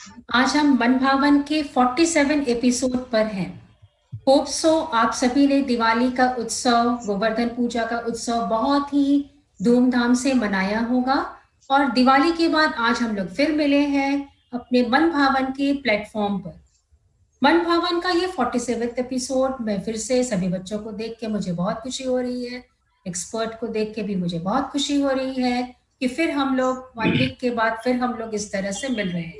आज हम मन भावन के 47 एपिसोड पर हैं। होप सो आप सभी ने दिवाली का उत्सव, गोवर्धन पूजा का उत्सव बहुत ही धूमधाम से मनाया होगा। और दिवाली के बाद आज हम लोग फिर मिले हैं अपने मन भावन के प्लेटफॉर्म पर। मन भावन का ये 47 एपिसोड। मैं फिर से सभी बच्चों को देख के मुझे बहुत खुशी हो रही है, एक्सपर्ट को देख के भी मुझे बहुत खुशी हो रही है कि फिर हम लोग 1 वीक के बाद फिर हम लोग इस तरह से मिल रहे हैं।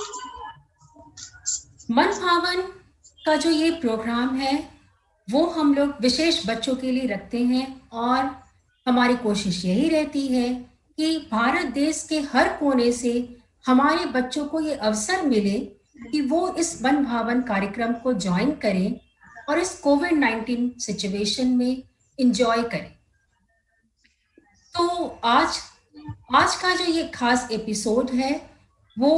मन भावन का जो ये प्रोग्राम है वो हम लोग विशेष बच्चों के लिए रखते हैं, और हमारी कोशिश यही रहती है कि भारत देश के हर कोने से हमारे बच्चों को ये अवसर मिले कि वो इस मन भावन कार्यक्रम को ज्वाइन करें और इस कोविड-19 सिचुएशन में एंजॉय करें। तो आज आज का जो ये खास एपिसोड है वो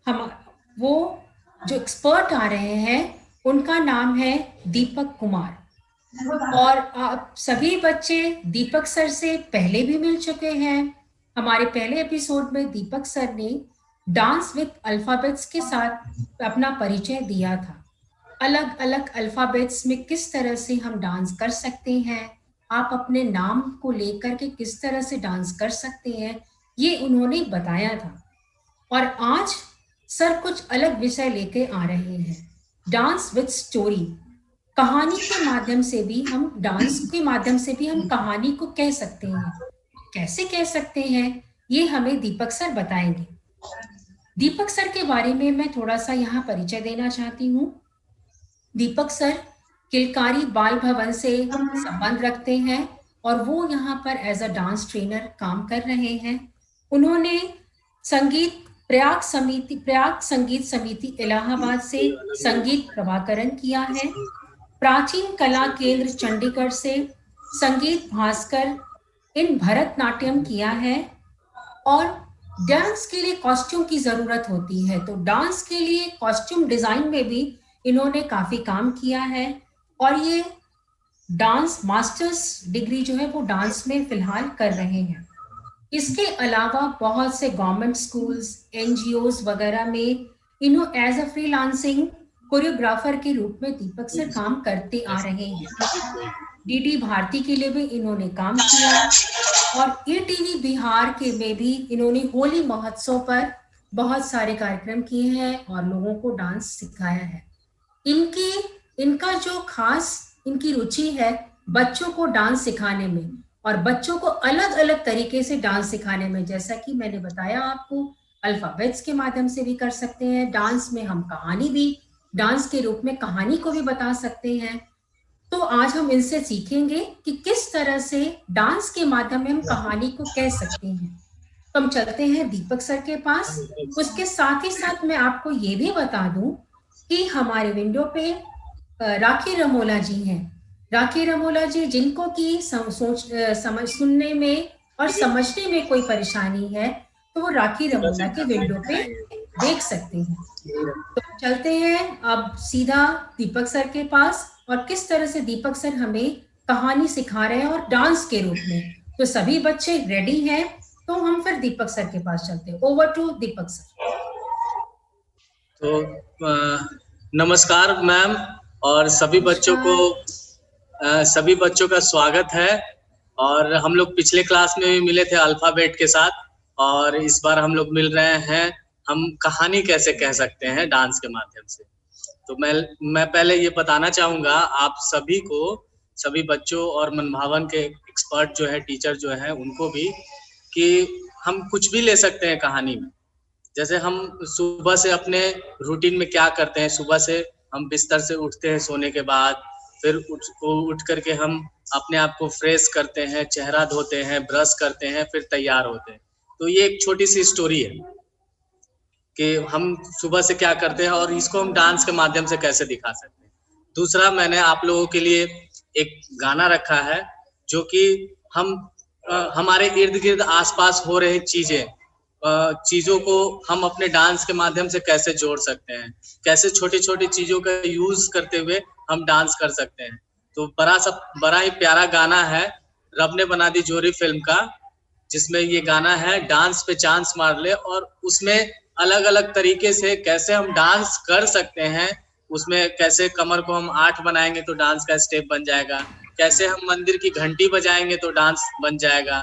हम वो जो एक्सपर्ट आ रहे हैं उनका नाम है दीपक कुमार। और आप सभी बच्चे दीपक सर से पहले भी मिल चुके हैं। हमारे पहले एपिसोड में दीपक सर ने डांस विद अल्फाबेट्स के साथ अपना परिचय दिया था। अलग अलग अल्फाबेट्स में किस तरह से हम डांस कर सकते हैं, आप अपने नाम को लेकर के किस तरह से डांस कर सकते हैं, ये उन्होंने बताया था। और आज सर कुछ अलग विषय लेके आ रहे हैं, डांस विद स्टोरी। कहानी के माध्यम से भी हम डांस के माध्यम से भी हम कहानी को कह सकते हैं। कैसे कह सकते हैं ये हमें दीपक सर बताएंगे। दीपक सर के बारे में मैं थोड़ा सा यहाँ परिचय देना चाहती हूँ। दीपक सर किलकारी बाल भवन से संबंध रखते हैं और वो यहाँ पर एज अ डांस ट्रेनर काम कर रहे हैं। उन्होंने प्रयाग संगीत समिति इलाहाबाद से संगीत प्रभाकरण किया है। प्राचीन कला केंद्र चंडीगढ़ से संगीत भास्कर इन भरतनाट्यम किया है। और डांस के लिए कॉस्ट्यूम की जरूरत होती है, तो डांस के लिए कॉस्ट्यूम डिजाइन में भी इन्होंने काफी काम किया है। और ये डांस मास्टर्स डिग्री जो है वो डांस में फिलहाल कर रहे हैं। इसके अलावा बहुत से गवर्नमेंट स्कूल्स, एनजीओज वगैरह में इन्हों एज अ फ्रीलांसिंग कोरियोग्राफर के रूप में दीपक सर काम करते आ रहे हैं। डीडी भारती के लिए भी इन्होंने काम किया और ईटीवी बिहार के में भी इन्होंने होली महोत्सव पर बहुत सारे कार्यक्रम किए हैं और लोगों को डांस सिखाया है। इनकी इनका जो खास इनकी रुचि है बच्चों को डांस सिखाने में और बच्चों को अलग अलग तरीके से डांस सिखाने में। जैसा कि मैंने बताया आपको, अल्फाबेट्स के माध्यम से भी कर सकते हैं डांस में, हम कहानी भी डांस के रूप में कहानी को भी बता सकते हैं। तो आज हम इनसे सीखेंगे कि किस तरह से डांस के माध्यम में हम कहानी को कह सकते हैं। तो हम चलते हैं दीपक सर के पास। उसके साथ ही साथ मैं आपको ये भी बता दूं कि हमारे विंडो पे राखी रमोला जी हैं। राखी रमोला जी जिनको कि समझ सुनने में और समझने में कोई परेशानी है तो वो राखी रमोला के विंडो पे देख सकते हैं। तो चलते हैं अब सीधा दीपक सर के पास और किस तरह से दीपक सर हमें कहानी सिखा रहे हैं और डांस के रूप में। तो सभी बच्चे रेडी हैं तो हम फिर दीपक सर के पास चलते हैं। Over to Deepak sir. तो नमस्कार मैम और सभी बच्चों का स्वागत है। और हम लोग पिछले क्लास में भी मिले थे अल्फाबेट के साथ और इस बार हम लोग मिल रहे हैं हम कहानी कैसे कह सकते हैं डांस के माध्यम से। तो मैं पहले ये बताना चाहूंगा आप सभी को, सभी बच्चों और मनभावन के एक्सपर्ट जो है, टीचर जो है, उनको भी कि हम कुछ भी ले सकते हैं कहानी में। जैसे हम सुबह से अपने रूटीन में क्या करते हैं, सुबह से हम बिस्तर से उठते हैं सोने के बाद, फिर उठ करके हम अपने आप को फ्रेश करते हैं, चेहरा धोते हैं, ब्रश करते हैं, फिर तैयार होते हैं। तो ये एक छोटी सी स्टोरी है कि हम सुबह से क्या करते हैं और इसको हम डांस के माध्यम से कैसे दिखा सकते हैं। दूसरा, मैंने आप लोगों के लिए एक गाना रखा है जो कि हम हमारे इर्द गिर्द आसपास हो रही चीजों को हम अपने डांस के माध्यम से कैसे जोड़ सकते हैं, कैसे छोटी छोटी चीजों का यूज करते हुए हम डांस कर सकते हैं। तो बड़ा ही प्यारा गाना है, रब ने बना दी जोड़ी फिल्म का, जिसमें ये गाना है डांस पे चांस मार ले। और उसमें अलग अलग तरीके से कैसे हम डांस कर सकते हैं, उसमें कैसे कमर को हम 8 बनाएंगे तो डांस का स्टेप बन जाएगा, कैसे हम मंदिर की घंटी बजाएंगे तो डांस बन जाएगा,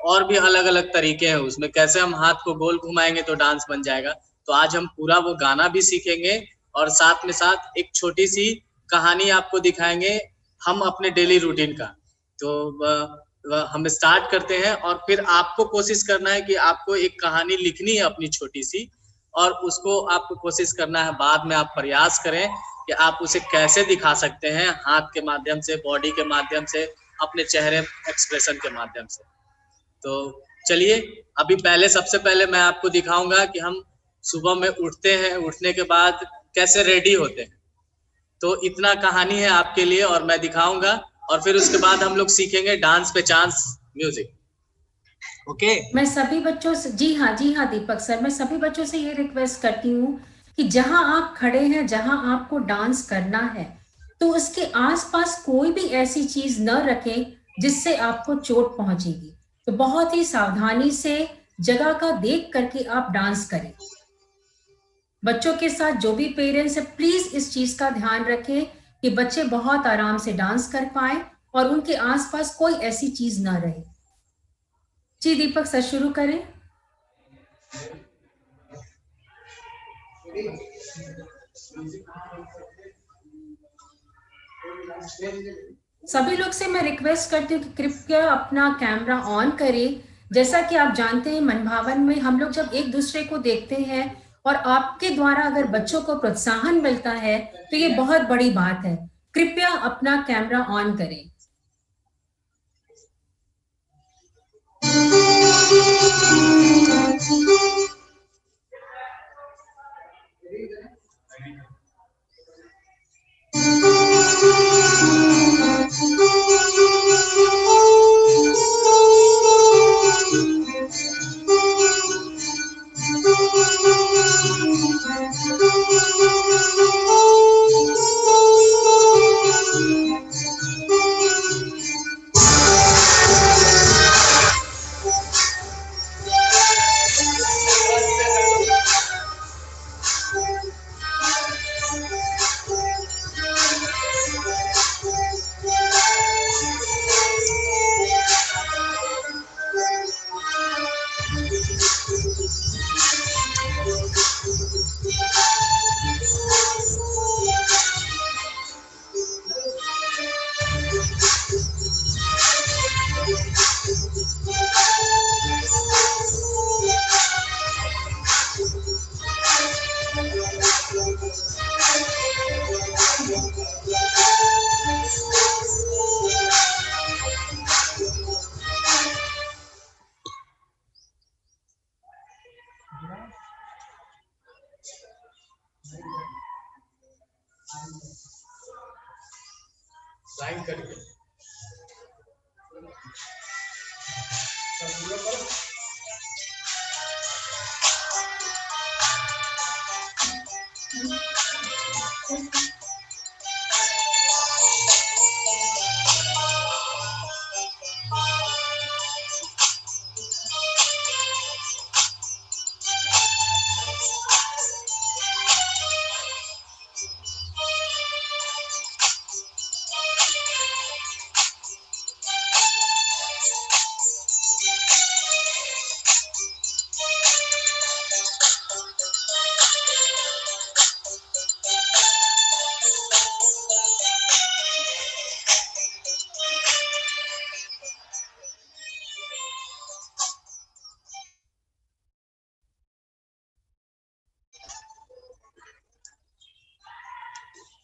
और भी अलग अलग तरीके हैं उसमें, कैसे हम हाथ को गोल घुमाएंगे तो डांस बन जाएगा। तो आज हम पूरा वो गाना भी सीखेंगे और साथ में साथ एक छोटी सी कहानी आपको दिखाएंगे हम अपने डेली रूटीन का। तो हम स्टार्ट करते हैं और फिर आपको कोशिश करना है कि आपको एक कहानी लिखनी है अपनी छोटी सी, और उसको आपको कोशिश करना है, बाद में आप प्रयास करें कि आप उसे कैसे दिखा सकते हैं, हाथ के माध्यम से, बॉडी के माध्यम से, अपने चेहरे एक्सप्रेशन के माध्यम से। तो चलिए, अभी सबसे पहले मैं आपको दिखाऊंगा कि हम सुबह में उठते हैं, उठने के बाद कैसे रेडी होते हैं। तो इतना कहानी है आपके लिए और मैं दिखाऊंगा, और फिर उसके बाद हम लोग सीखेंगे डांस पे चांस म्यूजिक। ओके? मैं सभी बच्चों से, जी हाँ दीपक सर, मैं सभी बच्चों से ये रिक्वेस्ट करती हूँ कि जहां आप खड़े हैं, जहां आपको डांस करना है, तो उसके आसपास कोई भी ऐसी चीज न रखें जिससे आपको चोट पहुंचेगी। तो बहुत ही सावधानी से जगह का देख करके आप डांस करें। बच्चों के साथ जो भी पेरेंट्स है, प्लीज इस चीज का ध्यान रखें कि बच्चे बहुत आराम से डांस कर पाए और उनके आसपास कोई ऐसी चीज ना रहे। जी दीपक सर, शुरू करें। सभी लोग से मैं रिक्वेस्ट करती हूँ कि कृपया अपना कैमरा ऑन करें। जैसा कि आप जानते हैं, मनभावन में हम लोग जब एक दूसरे को देखते हैं और आपके द्वारा अगर बच्चों को प्रोत्साहन मिलता है तो ये बहुत बड़ी बात है। कृपया अपना कैमरा ऑन करें। लाइन करके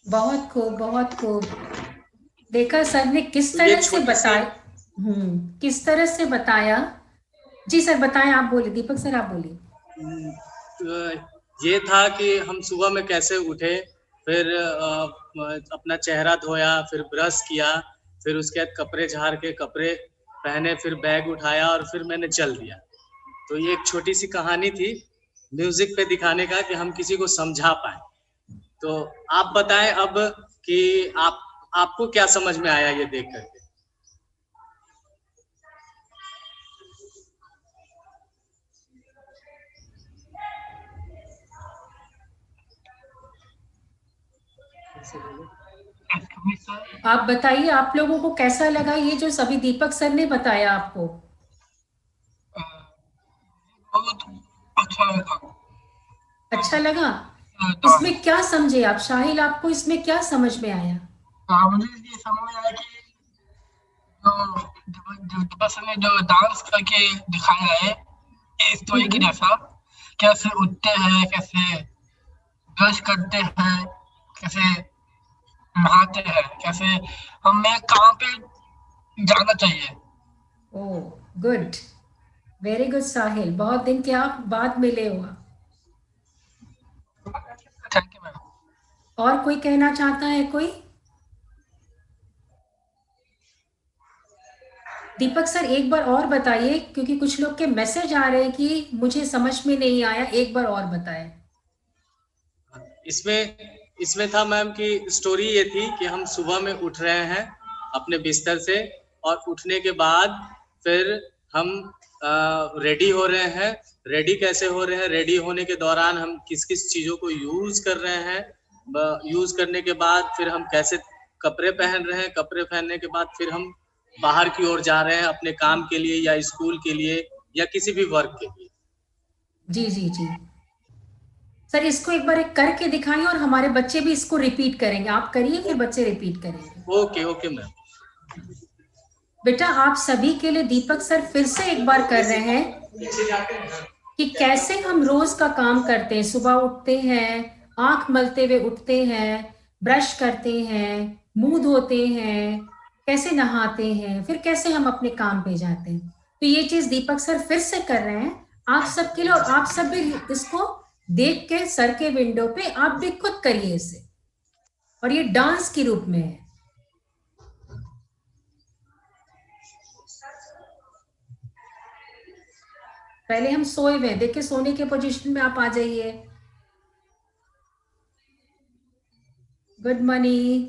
बहुत खूब, बहुत खूब। देखा सर ने किस तरह से बताया। किस तरह से बताया। जी सर बताएं, आप बोले, दीपक सर आप बोलिए। ये था कि हम सुबह में कैसे उठे, फिर अपना चेहरा धोया, फिर ब्रश किया, फिर उसके बाद कपड़े झाड़ के कपड़े पहने, फिर बैग उठाया और फिर मैंने चल दिया। तो ये एक छोटी सी कहानी थी म्यूजिक पे दिखाने का कि हम किसी को समझा पाए। तो आप बताएं अब कि आपको क्या समझ में आया ये देख करके। आप बताइए, आप लोगों को कैसा लगा ये जो सभी दीपक सर ने बताया आपको? बहुत अच्छा लगा। अच्छा लगा? तो इसमें क्या समझे आप शाहिल, आपको इसमें क्या समझ में आया? मुझे ये समझ आया कि जो बस ने जो डांस करके दिखाया है स्टोरी की जैसा, कैसे उठते हैं, कैसे ब्रश करते हैं, कैसे नहाते हैं, कैसे हमें कहाँ पे जाना चाहिए। ओह, गुड, वेरी गुड साहिल, बहुत दिन के आप बाद मिले हो आप। Thank you ma'am. और कोई कहना चाहता है कोई? दीपक सर एक बार और बताइए, क्योंकि कुछ लोग के मैसेज आ रहे हैं कि मुझे समझ में नहीं आया, एक बार और बताएं। इसमें इसमें था मैम कि स्टोरी ये थी कि हम सुबह में उठ रहे हैं अपने बिस्तर से, और उठने के बाद फिर हम रेडी हो रहे हैं। रेडी कैसे हो रहे हैं, रेडी होने के दौरान हम किस किस चीज़ों को यूज कर रहे हैं, यूज करने के बाद फिर हम कैसे कपड़े पहन रहे हैं, कपड़े पहनने के बाद फिर हम बाहर की ओर जा रहे हैं अपने काम के लिए या स्कूल के लिए या किसी भी वर्क के लिए। जी जी जी सर, इसको एक बार एक करके दिखाइए और हमारे बच्चे भी इसको रिपीट करेंगे। आप करिए, फिर बच्चे रिपीट करेंगे। Okay okay ma'am. बेटा, आप सभी के लिए दीपक सर फिर से एक बार कर रहे हैं कि कैसे हम रोज का काम करते हैं। सुबह उठते हैं, आंख मलते हुए उठते हैं, ब्रश करते हैं, मुंह धोते हैं, कैसे नहाते हैं, फिर कैसे हम अपने काम पे जाते हैं। तो ये चीज दीपक सर फिर से कर रहे हैं आप सबके लिए, और आप सब भी इसको देख के सर के विंडो पे आप भी खुद करिए इसे, और ये डांस के रूप में है। पहले हम सोए हुए, देखिए सोने के पोजीशन में आप आ जाइए। Good morning.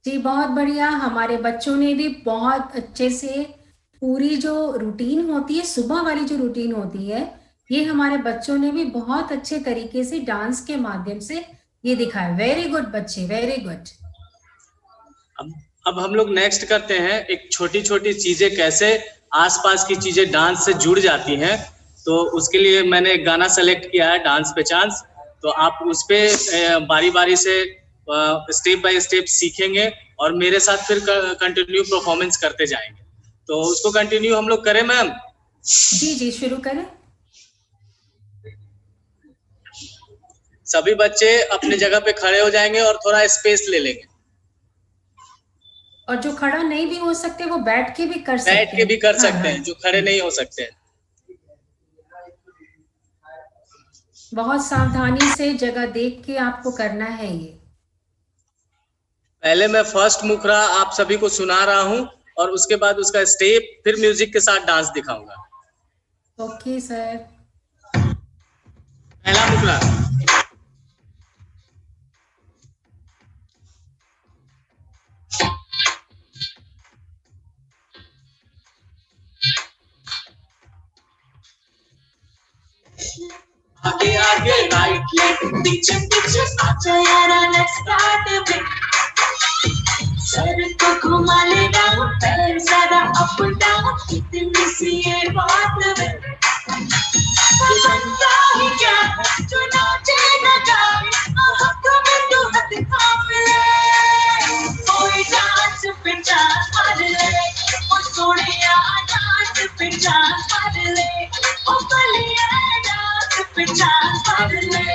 जी बहुत बढ़िया, हमारे बच्चों ने भी बहुत अच्छे से पूरी जो रूटीन होती है, सुबह वाली जो रूटीन होती है, ये हमारे बच्चों ने भी बहुत अच्छे तरीके से डांस के माध्यम से ये दिखाया। वेरी गुड बच्चे, वेरी गुड। अब हम लोग नेक्स्ट करते हैं एक छोटी छोटी चीजें कैसे आसपास की चीजें डांस से जुड़ जाती हैं। तो उसके लिए मैंने एक गाना सेलेक्ट किया है, डांस पे चांस। तो आप उस पे बारी बारी से स्टेप बाय स्टेप सीखेंगे और मेरे साथ फिर कंटिन्यू परफॉर्मेंस करते जाएंगे। तो उसको कंटिन्यू हम लोग करें मैम? जी जी शुरू करें। सभी बच्चे अपने जगह पे खड़े हो जाएंगे और थोड़ा स्पेस ले लेंगे। और जो खड़ा नहीं भी हो सकते वो बैठ के भी कर सकते हैं। बैठ के भी कर हाँ, सकते हैं, जो खड़े नहीं हो सकते हैं। बहुत सावधानी से जगह देख के आपको करना है ये। पहले मैं फर्स्ट मुखड़ा आप सभी को सुना रहा हूँ और उसके बाद उसका स्टेप फिर म्यूजिक के साथ डांस दिखाऊंगा। Okay sir. पहला मुखड़ा। आगे आगे राइट लेफ्ट पीछे पीछे आजा यारा लेट्स स्टार्ट इट। सर को घुमा ले डाउन पैर जरा अप डाउन इतनी सी ये बात है। बनता ही क्या है जो नाचे न जाए हक में तो हद काफिले। कोई डांस पे डांस मार ले ओ सोनिया डांस पे डांस मार ले ओ बलिया डांस पे डांस मार ले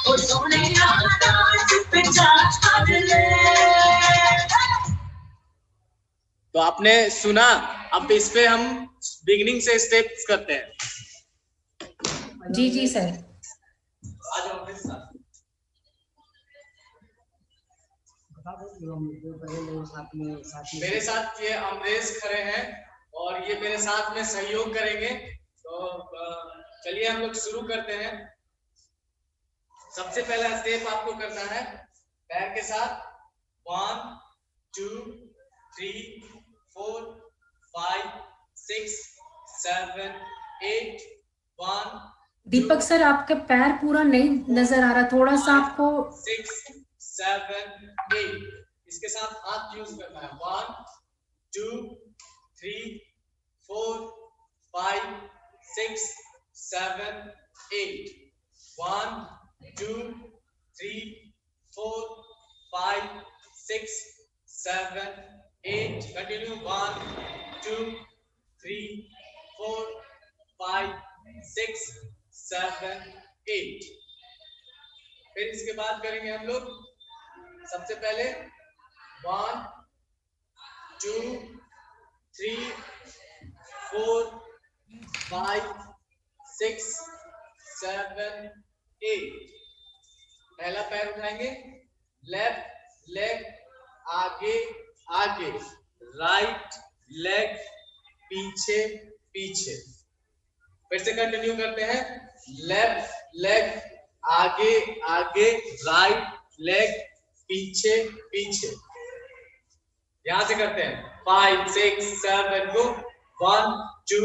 ओ सोनिया डांस पे डांस मार ले। तो आपने सुना, अब इस पे हम बिगिनिंग से स्टेप्स करते हैं। जी जी सर। मेरे साथ ये अमरेश खड़े हैं और ये मेरे साथ में सहयोग करेंगे। तो चलिए हम लोग शुरू करते हैं। सबसे पहला स्टेप आपको करना है पैर के साथ 1 2 3 4 5 6 7 8 1। दीपक सर आपका पैर पूरा नहीं नजर आ रहा, थोड़ा सा आपको 6 7 8 इसके साथ हाथ यूज करना है। 1 2 3 4 5 6 7 8 1 2 3 4 5 6 7 8 कंटिन्यू 1 2 3 4 5 6 7 8। फिर इसके बाद करेंगे हम लोग सबसे पहले 1 2 3 4 5 6 7 8। पहला पैर उठाएंगे, लेफ्ट लेग आगे आगे, राइट लेग पीछे पीछे। फिर से कंटिन्यू करते हैं, लेफ्ट लेग आगे आगे, राइट लेग पीछे पीछे। यहां से करते हैं 5 6 7 गो। 1 2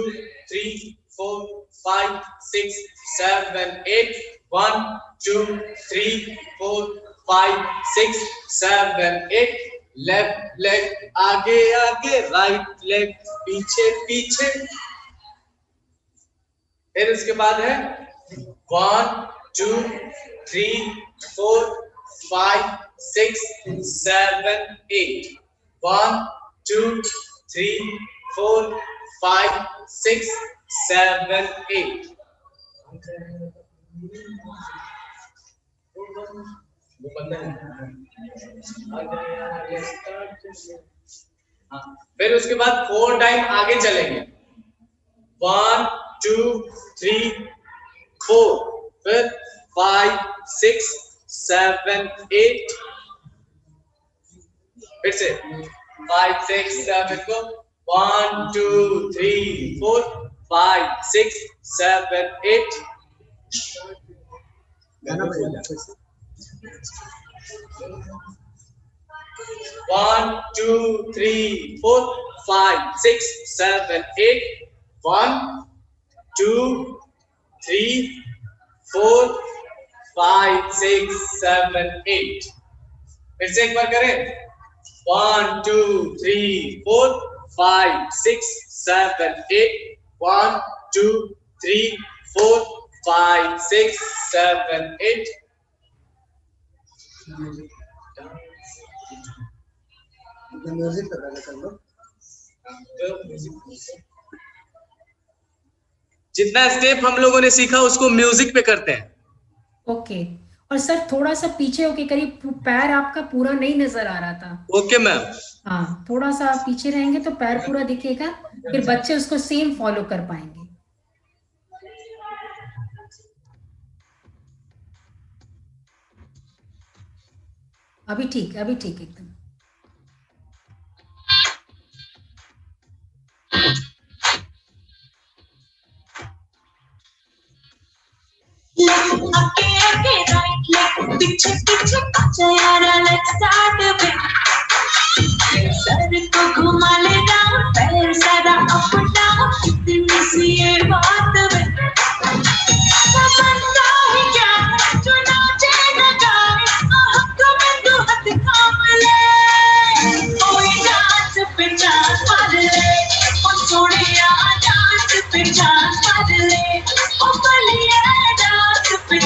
3 4 5 6 7 8 1 2 3 4 5 6 7 8। लेफ्ट लेग आगे आगे, राइट लेग पीछे पीछे। फिर उसके बाद है 1 2 3 4 5 6 7 8 1 2 3 4 5 6 7 8। फिर उसके बाद 4 टाइम आगे चलेंगे। 1 2 3 4, फिर 5 6 7 8। फिर से 5 6 7 को 1 2 3 4 5 6 7 8। 1 2 3 4 5 6 7 8 1 2 3 4 5 6 7 8। फिर से एक बार करें, 1 2 3 4 5 6 7 8 1 2 3 4 5 6 7 8। जितना स्टेप हम लोगों ने सीखा उसको म्यूजिक पे करते हैं। ओके। और सर थोड़ा सा पीछे होके करीब, पैर आपका पूरा नहीं नजर आ रहा था। Okay ma'am. हाँ, थोड़ा सा पीछे रहेंगे तो पैर पूरा दिखेगा, फिर बच्चे उसको सेम फॉलो कर पाएंगे। अभी ठीक एकदम। सर को घुमा ले डाउन, पैर सारा अप डाउन, दिन से ये बात में समझता ही क्या है, जो नाचे न गाए, हक में तू हाथ थाम ले, कोई डांस पे डांस मार ले, ओ सोनिया डांस पे डांस मार ले, ओ बलिया डांस पे।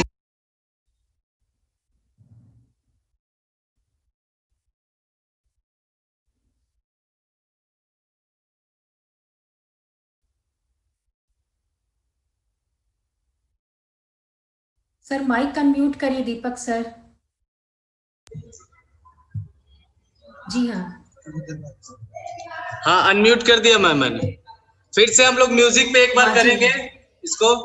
सर माइक अनम्यूट करिए दीपक सर। जी हाँ। हाँ, अनम्यूट कर दिया मैम मैंने। फिर से हम लोग म्यूजिक पे एक बार करेंगे इसको।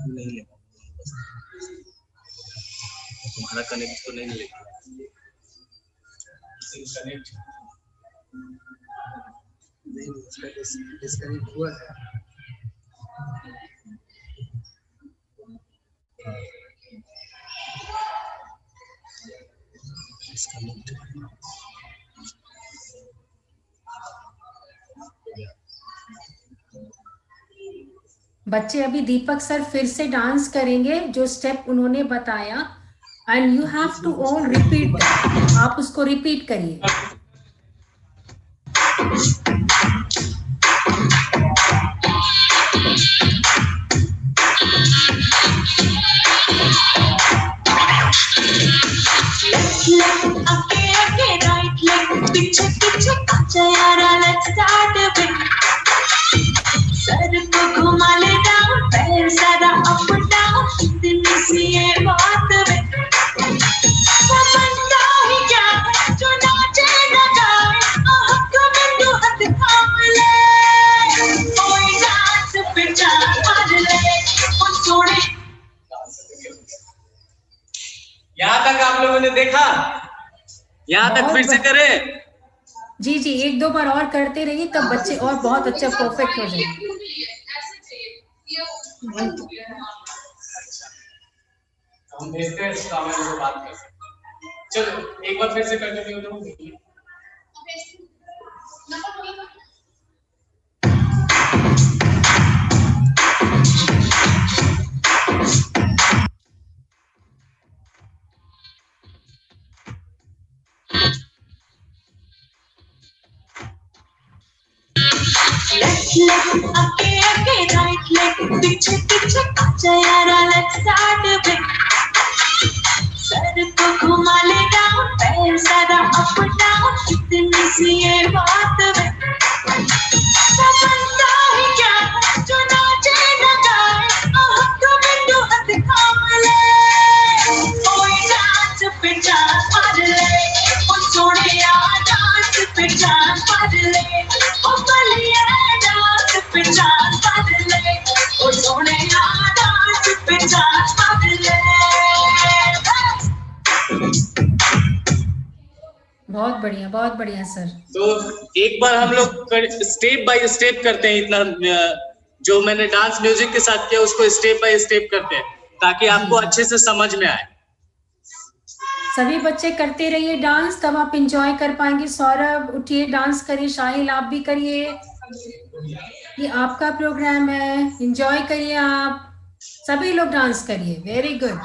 नहीं ले तुम्हारा कनेक्ट तो नहीं लेगा। कनेक्ट नहीं, उसका डिस्कनेक्ट हुआ है। डिस्कनेक्ट बच्चे अभी दीपक सर फिर से डांस करेंगे जो स्टेप उन्होंने बताया, and you have to all repeat, आप उसको रिपीट करिए। राइट लेग पीछे पीछे यारा, लेट्स स्टार्ट बिट, सर को घुमा ले डाउन, पैर सारा अप डाउन, दिन से ये बात में समझता ही क्या है, जो नाचे न गाए, हक में तू हाथ थाम ले, कोई डांस पे डांस मार ले, ओ सोने। यहाँ तक आप लोगों ने देखा? यहाँ तक फिर से करें? जी जी, एक दो बार और करते रहिए, तब बच्चे और बहुत अच्छा परफेक्ट हो जाएंगे। हम देखते हैं इस काम में बात कर सकते हैं। चलो एक बार फिर से कंटिन्यू करो। आगे राइट लेग पीछे पीछे यारा, लेट्स स्टार्ट बिट, सर को घुमा ले डाउन, पैर सारा अप डाउन, दिन से ये बात में समझता ही क्या है, जो नाचे न गाए, हक में तू हाथ थाम ले, कोई डांस पे डांस मार ले, ओ सोनिया डांस पे डांस मार ले, ओ बलिया डांस पे डांस मार ले, ओ सोनिया डांस पे डांस मार ले। बहुत बढ़िया सर। तो एक बार हम लोग स्टेप बाय स्टेप करते हैं, इतना जो मैंने डांस म्यूजिक के साथ किया उसको स्टेप बाय स्टेप करते हैं, ताकि आपको अच्छे से समझ में आए। सभी बच्चे करते रहिए डांस, तब आप एंजॉय कर पाएंगे। सौरभ उठिए, डांस करिए, शाहिल आप भी करिए, ये आपका प्रोग्राम है, एंजॉय करिए आप, सभी लोग डांस करिए। Very good.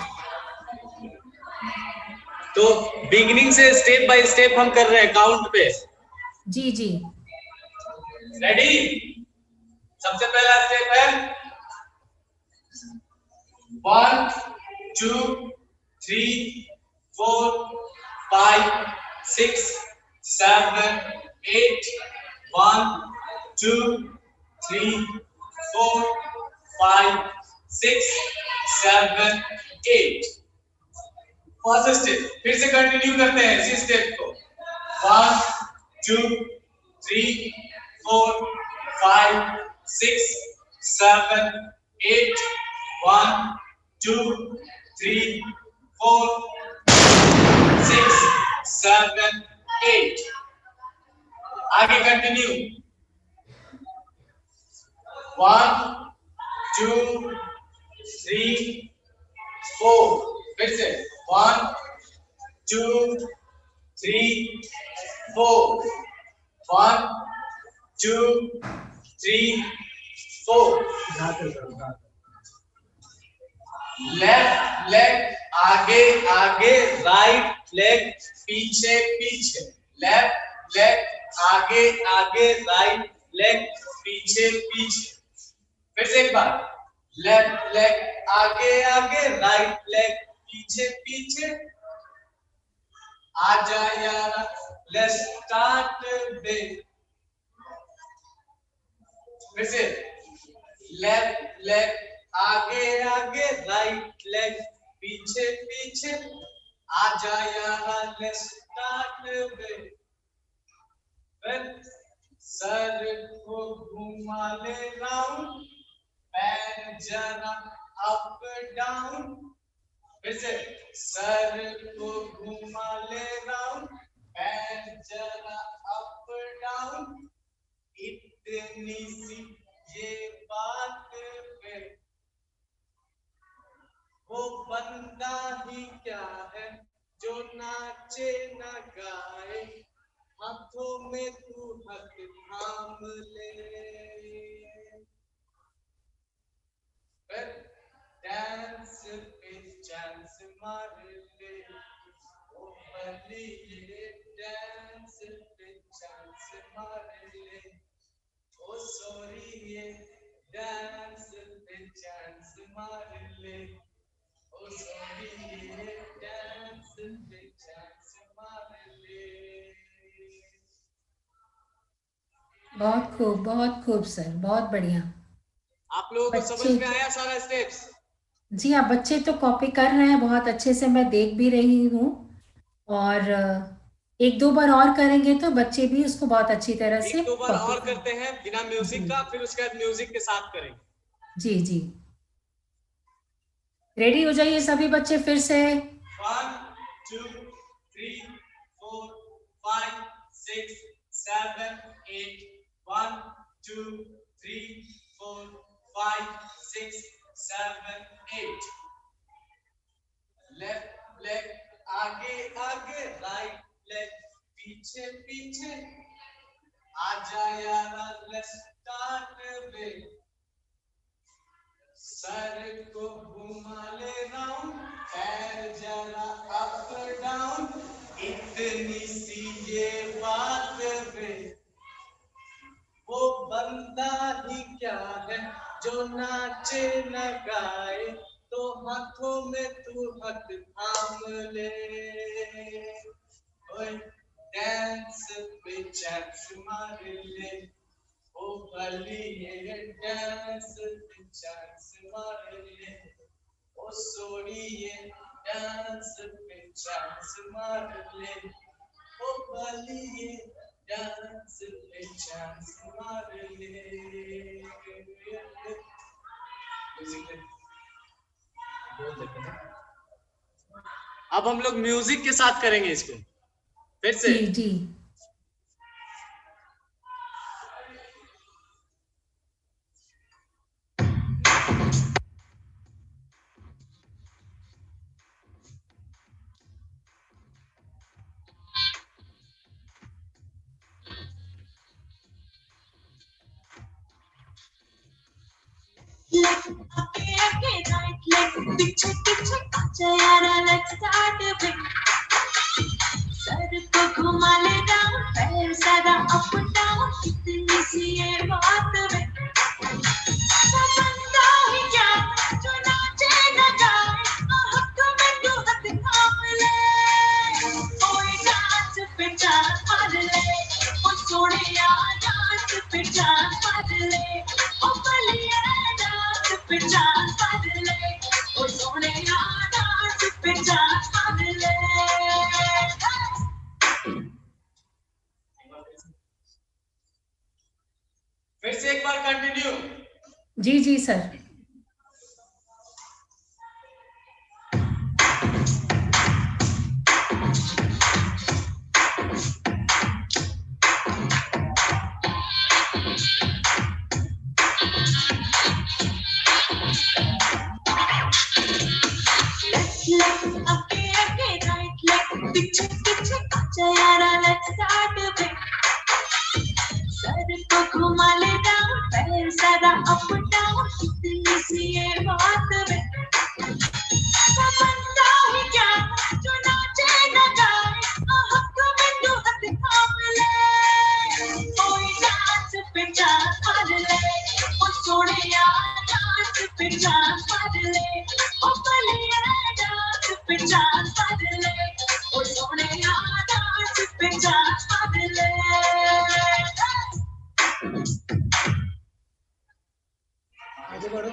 तो बिगिनिंग से स्टेप बाय स्टेप हम कर रहे हैं, काउंट पे। जी जी, रेडी? सबसे पहला स्टेप है 1 2 3 4 5 6 7 8 1 2 3 4 5 6 7 8 फर्स्ट स्टेप फिर से कंटिन्यू करते हैं इसी स्टेप को 1 2 3 4 5 6 7 8 1 2 3 4 6 7 8 आगे कंटिन्यू 1 2 3 4 फिर से 1 2 3 4 1 2 3 4 लेफ्ट लेग आगे आगे राइट लेग पीछे पीछे लेफ्ट लेग आगे आगे राइट लेग पीछे पीछे फिर से एक बार लेफ्ट लेग आगे आगे राइट लेग पीछे पीछे आजा यार लेट्स स्टार्ट डे फिर से लेफ्ट लेग आगे आगे राइट लेग पीछे पीछे आजा यार लेट्स स्टार्ट डे फिर सर को घुमा ले राउंड पैर जरा अप डाउन फिर से सर को घुमा ले राउंड पैर जरा अप डाउन इतनी सी ये बात पे वो बंदा ही क्या है जो नाचे न गाए हाथों में तू हक थाम ले डांस पे चांस मार ले ओ बली ये डांस पे चांस मार ले ओ सॉरी ये डांस पे चांस मार ले ओ सॉरी ये डांस पे चांस मार ले बहुत खूब सर, बहुत बढ़िया। आप लोगों को समझ में आया सारा स्टेप्स? जी हाँ, बच्चे तो कॉपी कर रहे हैं बहुत अच्छे से, मैं देख भी रही हूँ। और एक दो बार और करेंगे तो बच्चे भी उसको बहुत अच्छी तरह से एक दो बार और करते हैं बिना म्यूजिक का, फिर उसके बाद म्यूजिक के साथ करेंगे। जी जी, रेडी हो जाइए सभी बच्चे फिर से। 1 2 3 4 5 6 7 8 1 2 3 4 5 6 7 8 लेफ्ट लेग आगे आगे राइट लेग पीछे पीछे आजा यारा लेट्स स्टार्ट वे सर को घुमा ले राउंड पैर जरा अप डाउन इतनी सी ये बात वे वो बंदा ही क्या है जो नाचे न गाए तो हाथों में तू हक थाम ले ओए डांस पे चांस मार ले ओ भली ये डांस पे चांस मार ले ओ सोरी ये डांस पे चांस मार ले ओ भली ये डांस पे चांस मार ले। अब हम लोग म्यूजिक के साथ करेंगे इसको फिर से। जी जी, पीछे पीछे आजा यारा लेट्स स्टार्ट वे सर को घुमा ले राउंड पैर जरा अप डाउन इतनी सी ये बात वे वो बंदा ही क्या जो नाचे न गाए जान मार ले ओ सोने डांस पे जान मार ले। फिर से एक बार कंटिन्यू। जी जी सर। पीछे पीछे आजा यारा let's start a bit। Sir को घुमा ले डाउन पैर सारा अप डाउन इतनी सी ये बात है। बनता ही क्या जो नाचे न गाए हक में तू हाथ थाम ले कोई डांस पे जान मार ले ओ सोनिया डांस पे जान मार ले ओ बलिया डांस पे जान मार ले ओ सोनिया डांस पे जान मार ले। आगे बढ़ो।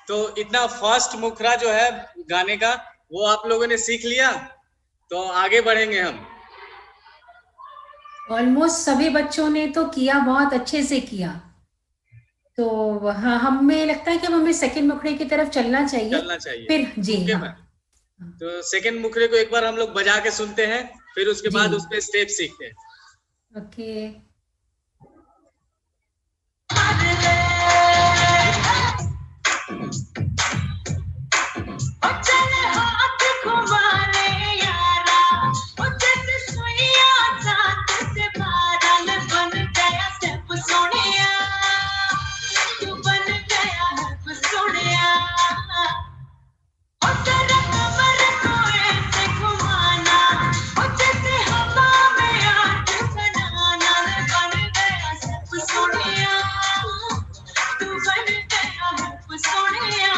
तो इतना फास्ट मुखरा जो है गाने का वो आप लोगों ने सीख लिया, तो आगे बढ़ेंगे हम। ऑलमोस्ट सभी बच्चों ने तो किया, बहुत अच्छे से किया। तो हाँ, हमें लगता है कि हमें सेकंड मुखड़े की तरफ चलना चाहिए। फिर जी हाँ। तो सेकंड मुखड़े को एक बार हम लोग बजा के सुनते हैं, फिर उसके बाद उस पे स्टेप सीखते हैं। ओके। चले हाथ घुमाने यारा ओ जैसे सुइया जात से बादल बन गया स्टेप सोनिया तू बन गया है सोनिया ओ तेरा कमर को ऐसे घुमाना ओ जैसे हवा में आग बनाना बन गया स्टेप सोनिया तू बन गया है सोनिया।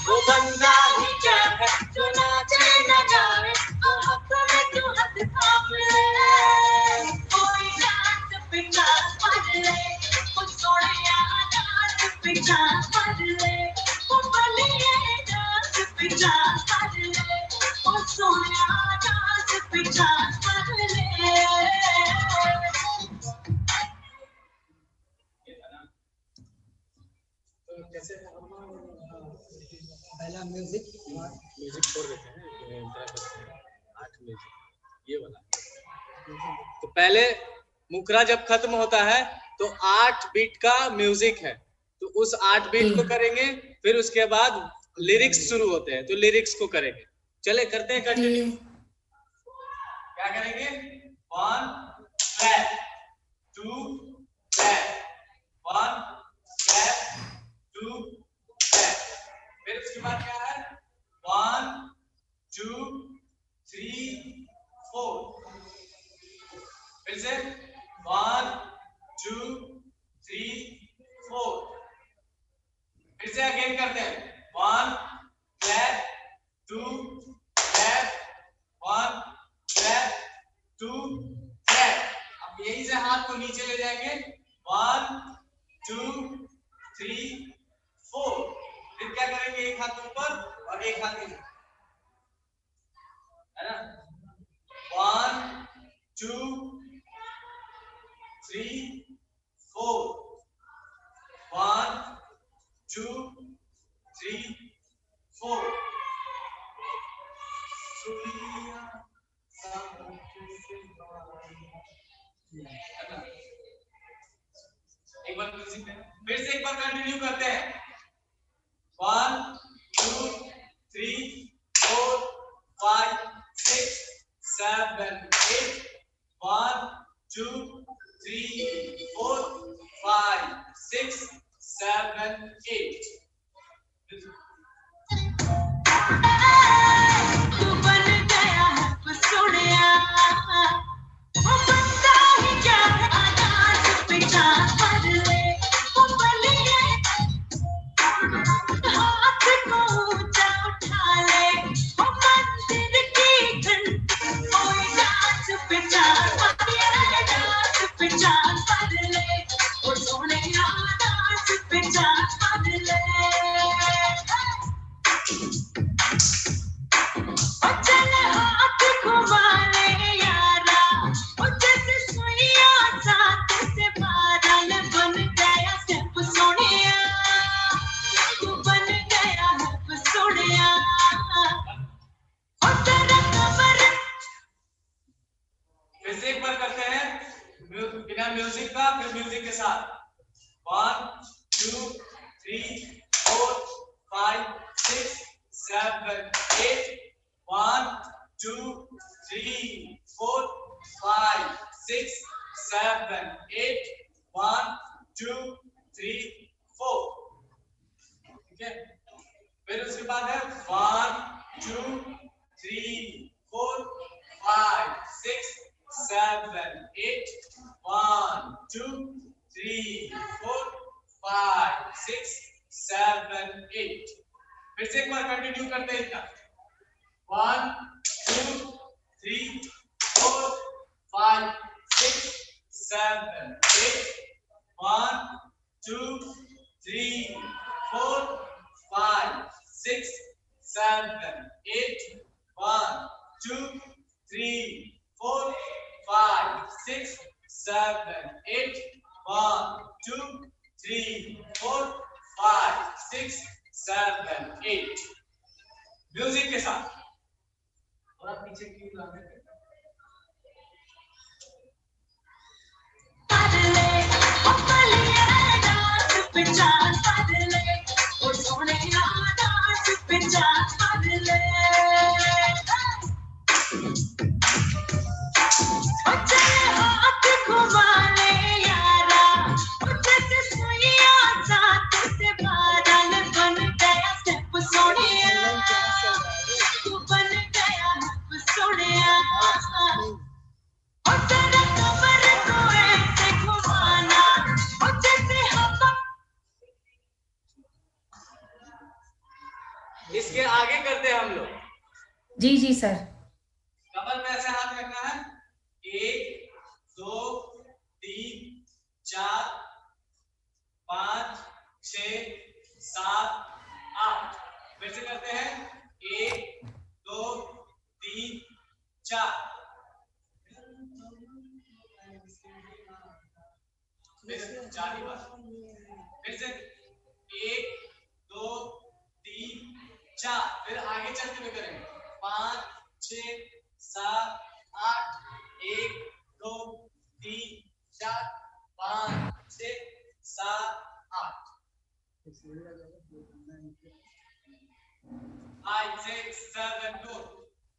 वो बंदा ही क्या है जो नाचे न गाए हक में तू हाथ थाम ले कोई डांस पे जान मार ले ओ सोनिया डांस पे जान मार ले ओ बलिया डांस पे जान मार ले ओ सोनिया डांस पे जान मार ले। कैसे पहला म्यूजिक छोड़ देते हैं, 8 म्यूजिक ये वाला। तो पहले मुखरा जब खत्म होता है तो 8 बीट का म्यूजिक है, तो उस 8 बीट को करेंगे, फिर उसके बाद लिरिक्स शुरू होते हैं, तो लिरिक्स को करेंगे। चले करते हैं कंटिन्यू। क्या करेंगे? 1 clap 2 clap 1 clap 2 clap। फिर उसके बाद क्या है? 1 2 3 4। फिर से 1 2 3 4। फिर से अगेन करते हैं। 1 clap 2 clap 1 clap 2 clap। अब यहीं से हाथ को नीचे ले जाएंगे। 1 2 3 4। फिर क्या करेंगे? एक हाथ ऊपर और एक हाथ नीचे, है ना? 1 2 3 4। 1 2 3 4। एक बार म्यूजिक में फिर से एक बार कंटिन्यू करते हैं। 1 2 3 4 5 6 7 8। 1 2 3 4 5 6 7 8। तू बन गया है सोनिया वो बंदा ही क्या है डांस पे जान मार ले ओ बलिया हाथ को ऊंचा उठा ले ओ मंदिर की घंटी कोई डांस पे जान मार ले डांस पे जान मार ले ओ सोनिया डांस पे जान मार ले ओ चल हाथ घुमा ले यारा ओ जैसे सुइया साथ से बादल बन गया स्टेप सोनिया तू बन गया है सोनिया ओ तेरा कमर फिर से एक बार करते हैं बिना म्यूजिक का, फिर म्यूजिक के साथ 1 2 3 4 5 6 7 8 1 2 3 4 5 6 7 8 1 2 3 4 ठीक है। फिर उसके बाद है 1 2 3 4 5 6 7 8 1 2 3 4 5 6 7 8 फिर से एक बार कंटिन्यू करते हैं इतना 1 2 3 4 5 6 7 8 1 2 3 4 5 6 7 8 1 2 3 4 5 6 7 8 1 2 3 4 5 6 7 8 म्यूजिक के साथ थोड़ा पीछे क्यों लाने पे जान मार ले ओ सोनिया डांस पे जान मार ले ओ चल हाथ घुमा ले यारा ओ जैसे सुइया साथ से बादल बन गया स्टेप सोनिया तू बन गया है सोनिया ओ तेरा कमर को ऐसे घुमाना ओ जैसे हवा इसके आगे करते हैं हम लोग। जी जी सर। कमर में ऐसे हाथ रखना है 1 2 3 4 5 6 7 8 फिर से करते हैं 1 2 3 4 फिर 4 ही बार फिर से 1 2 3 4 फिर आगे चलते हुए करेंगे 5 6 7 8 1 2 3 4 5 6 7 8 5 6 7 2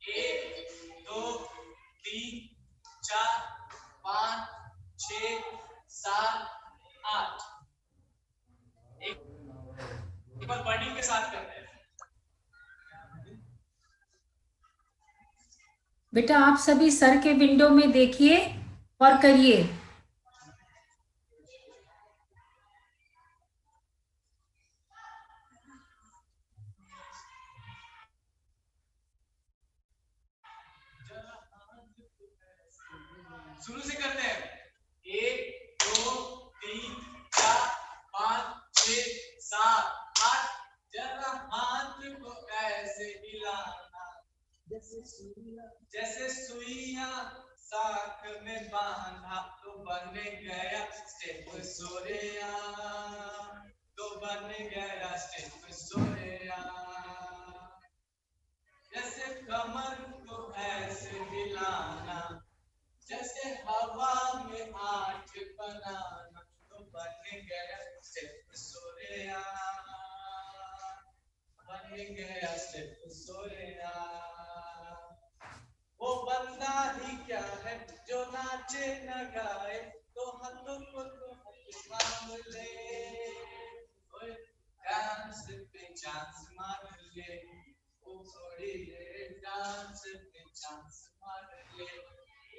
1 2 3 4 5 6 7 8 एक बार बॉडी के साथ करते हैं। बेटा आप सभी सर के विंडो में देखिए और करिए। शुरू से करते हैं 1 2 3 4 5 6 7 8 जरा हाथ को ऐसे हिलाना जैसे सुइया साख में बांधा तो बन गया स्टेप सोरेया तो बन गया स्टेप सोरेया जैसे कमर को ऐसे हिलाना जैसे हवा में आठ बनाना तो बन गया स्टेप सोरेया बन गया स्टेप सोरेया वो बंदा ही क्या है जो नाचे न गाए तो हाथों को तो थाम ले डांस पे चांस मार ले ओ थोड़ी डांस पे चांस मार ले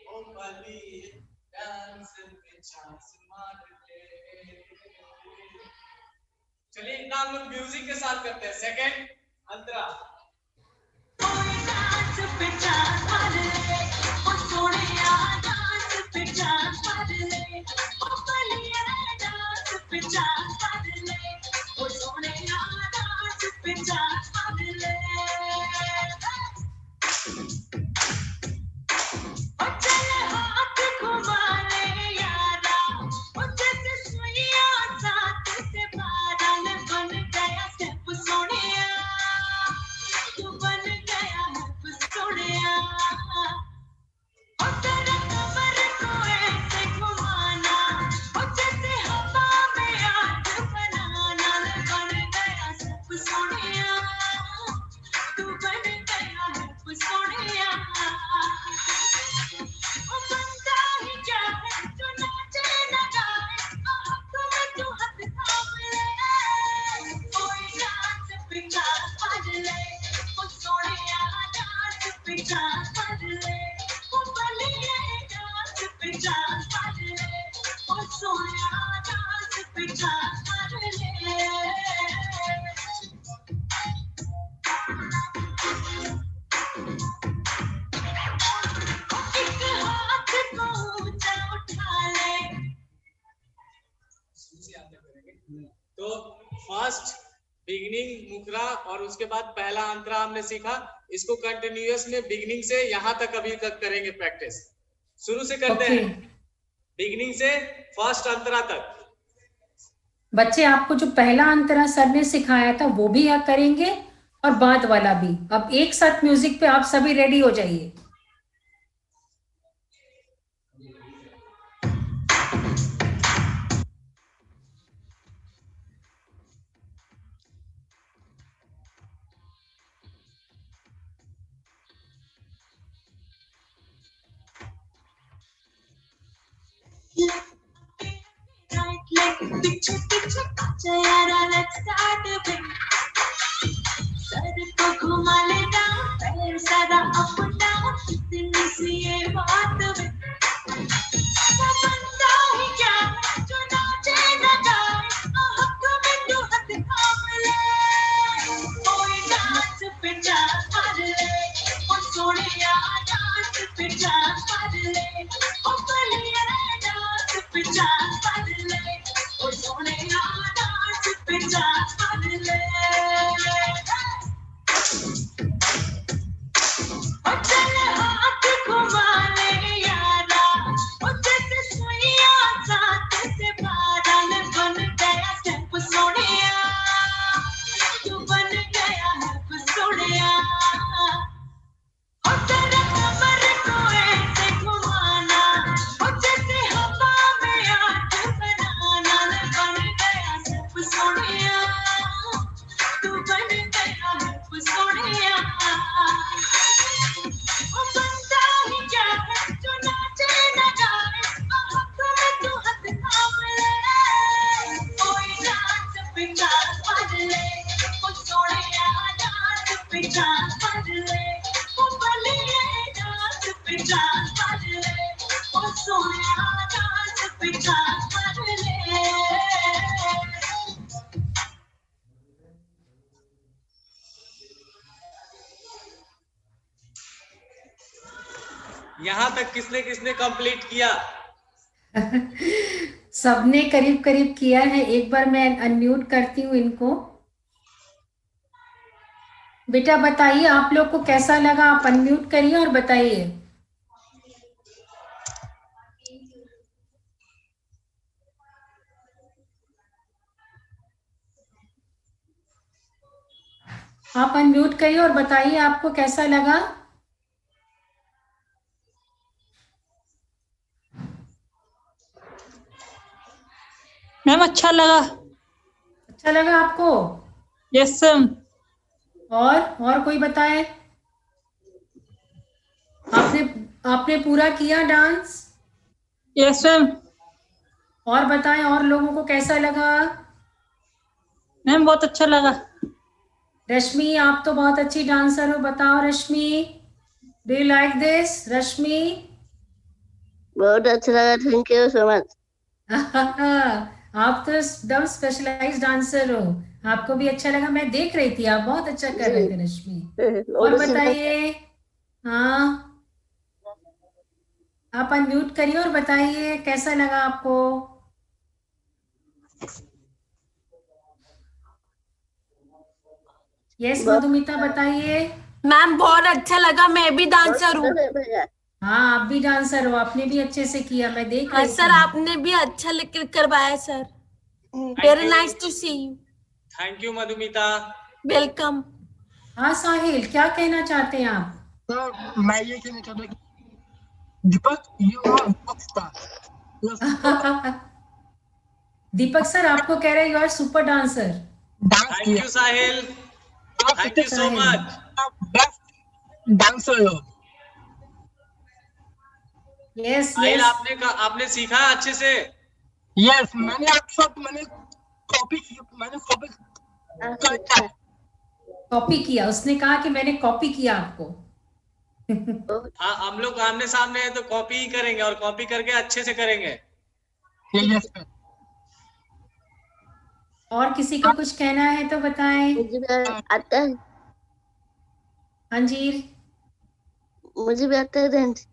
ओ बली डांस पे चांस मार ले। चलिए इतना हम लोग म्यूजिक के साथ करते हैं। सेकंड अंतरा डांस पे जान मार ले ओ सोनिया डांस पे जान मार ले तो फर्स्ट बिगिनिंग मुखरा और उसके बाद पहला अंतरा हमने सीखा। इसको कंटिन्यूअस में बिगिनिंग से यहाँ तक अभी तक करेंगे प्रैक्टिस। शुरू से करते हैं, बिगिनिंग से फर्स्ट अंतरा तक। बच्चे आपको जो पहला अंतरा सर ने सिखाया था वो भी आप करेंगे और बाद वाला भी। अब एक साथ म्यूजिक पे आप सभी रेडी हो जाइए। पीछे पीछे चयारा let's start a bit sir को घुमा ले डाउन पैर सारा अप डाउन इतनी सी ये बात में बंदा ही क्या जो नाचे न गाए हक में तू हाथ थाम ले कोई डांस पे डांस कर ले ओ सोनिया डांस पे डांस कर ले ओ बलिया डांस पे डांस कर ले ओ सोनिया डांस पे डांस कर ले ओ चल हाथ घुमा ले यारा ओ जैसे सुइया साथ से बादल बन गया स्टेप सोनिया तू बन गया है सोनिया ओ तेरा कमर को ऐसे घुमाना ओ जैसे हवा में आग बनाना बन गया स्टेप सोनिया तू बन गया है सोनिया ओ बंदा ही क्या है जो नाचे न गाए हक में तू हाथ थाम ले कोई डांस पे डांस कर ले ओ सोनिया डांस पे डांस कर ले ओ बलिया डांस पे डांस कर ले ओ सोनिया डांस पे डांस कर ले यहाँ तक किसने किसने कंप्लीट किया? सबने करीब करीब किया है। एक बार मैं अनम्यूट करती हूँ इनको। बेटा बताइए आप लोग को कैसा लगा, आप अनम्यूट करिए और बताइए। आप अनम्यूट करिए और बताइए आपको कैसा लगा। मैम अच्छा लगा। अच्छा लगा आपको? Yes ma'am. और कोई बताए? आपने पूरा किया डांस? Yes ma'am. और बताएं और लोगों को कैसा लगा? मैम बहुत अच्छा लगा। रश्मि आप तो बहुत अच्छी डांसर हो, बताओ रश्मि, डू यू लाइक दिस? रश्मि बहुत अच्छा लगा, थैंक यू सो मच। आप तो एकदम स्पेशलाइज्ड डांसर हो, आपको भी अच्छा लगा? मैं देख रही थी, आप बहुत अच्छा कर रहे थे रश्मि। और बताइए। हाँ आप अनम्यूट करिए और बताइए कैसा लगा आपको। यस मधुमिता बताइए। मैम बहुत अच्छा लगा, मैं भी डांसर हूँ। हाँ आप भी डांसर हो, आपने भी अच्छे से किया, मैं देख हाँ रही सर, थी। आपने भी अच्छा लेकर करवाया sir. Very nice to see you. Thank you Madhumita. Welcome. हाँ साहिल क्या कहना चाहते हैं आप? तो मैं ये कहना चाहता हूँ कि Deepak you are rockstar. Deepak sir आपको कह रहे हैं you are super dancer. Thank you Sahil, thank you so much. Best dancer हो। यस साहिल यस आपने सीखा अच्छे से? यस मैंने कॉपी कॉपी किया, उसने कहा कि मैंने कॉपी किया आपको। हाँ हम लोग आमने सामने हैं तो कॉपी ही करेंगे और कॉपी करके अच्छे से करेंगे। यस और किसी को कुछ कहना है तो बताएं। मुझे भी आता है, अंजीर मुझे भी आता है डांस।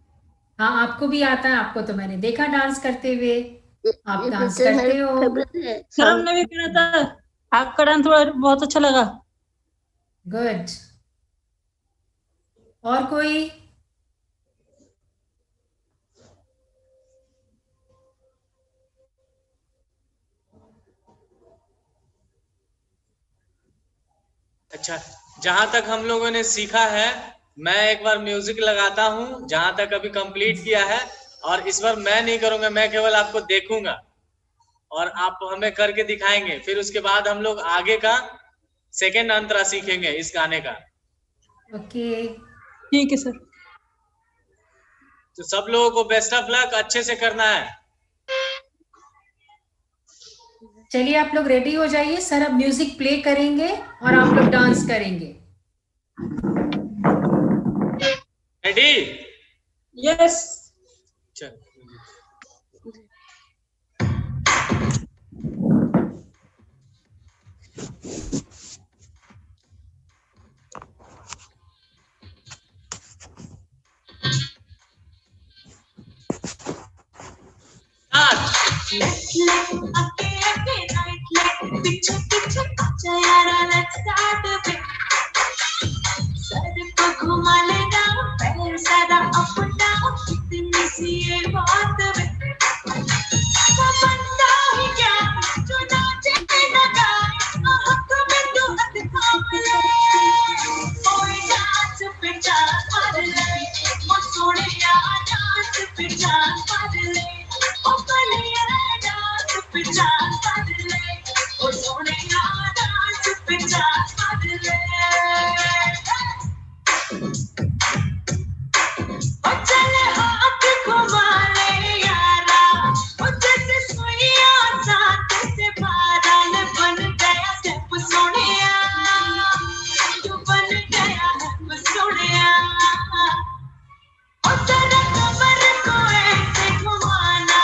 हाँ आपको भी आता है, आपको तो मैंने देखा डांस करते हुए। आप ये डांस पिक्चर करते मेरी हो। फेवरेट है। सर हमने भी करा था, आपका डांस थोड़ा बहुत अच्छा लगा। गुड। और कोई? अच्छा, जहां तक हम लोगों ने सीखा है, मैं एक बार म्यूजिक लगाता हूँ जहां तक अभी कंप्लीट किया है, और इस बार मैं नहीं करूंगा, मैं केवल आपको देखूंगा और आप हमें करके दिखाएंगे। फिर उसके बाद हम लोग आगे का सेकेंड अंतरा सीखेंगे इस गाने का। ओके। ठीक है सर। तो सब लोगों को बेस्ट ऑफ लक, अच्छे से करना है। चलिए आप लोग रेडी हो जाइए, सर अब म्यूजिक प्ले करेंगे और आप लोग डांस करेंगे। रेडी? यस। चल। घुमा लेना पैर सारा अप डाउन, इतनी सी ये बात बनता ही क्या जो नाचे न गाए, हक में तू हद थाम ले, कोई डांस पे डांस कर ले, ओ सोनिया डांस पे डांस कर ले, ओ बलिया डांस पे डांस कर ले, ओ सोनिया डांस पे डांस कर ले। चले हाथ घुमा ले यारा, जैसे सुइया साथ से बादल बन गया स्टेप सोनिया, तू बन गया है सोनिया। तेरा कमर को ऐसे घुमाना,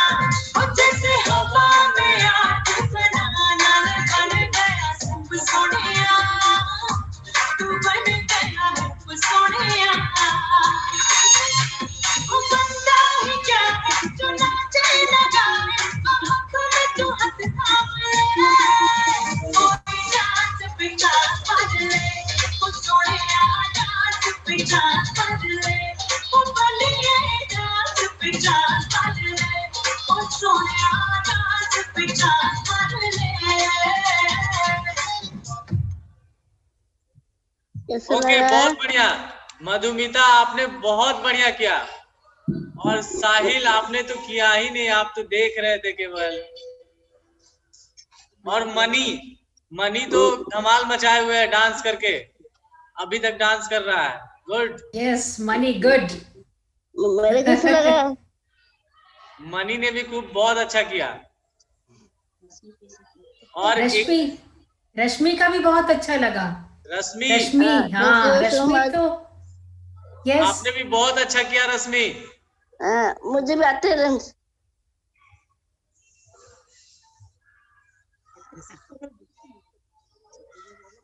जैसे हवा में आग बनाना, बन गया सब सोनिया, तू बन गया है सोनिया। बनता ही क्या जो नाचे न गाए, हक में तू हद थाम ले, कोई डांस पे डांस कर ले, ओ सोनिया डांस पे डांस कर ले, ओ बलिया डांस पे डांस कर ले, ओ सोनिया डांस पे डांस कर ले। कैसा ओके, लगा? बहुत बढ़िया। मधुमिता आपने बहुत बढ़िया किया, और साहिल आपने तो किया ही नहीं, आप तो देख रहे थे केवल। और मनी तो धमाल मचाए हुए है डांस करके, अभी तक डांस कर रहा है। गुड। Yes money, good. मेरे कैसा लगा? मनी ने भी खूब बहुत अच्छा किया। और रश्मि का भी बहुत अच्छा लगा। रश्मि, हाँ रश्मि तो यस, आपने भी बहुत अच्छा किया रश्मि। मुझे भी आते हैं डांस।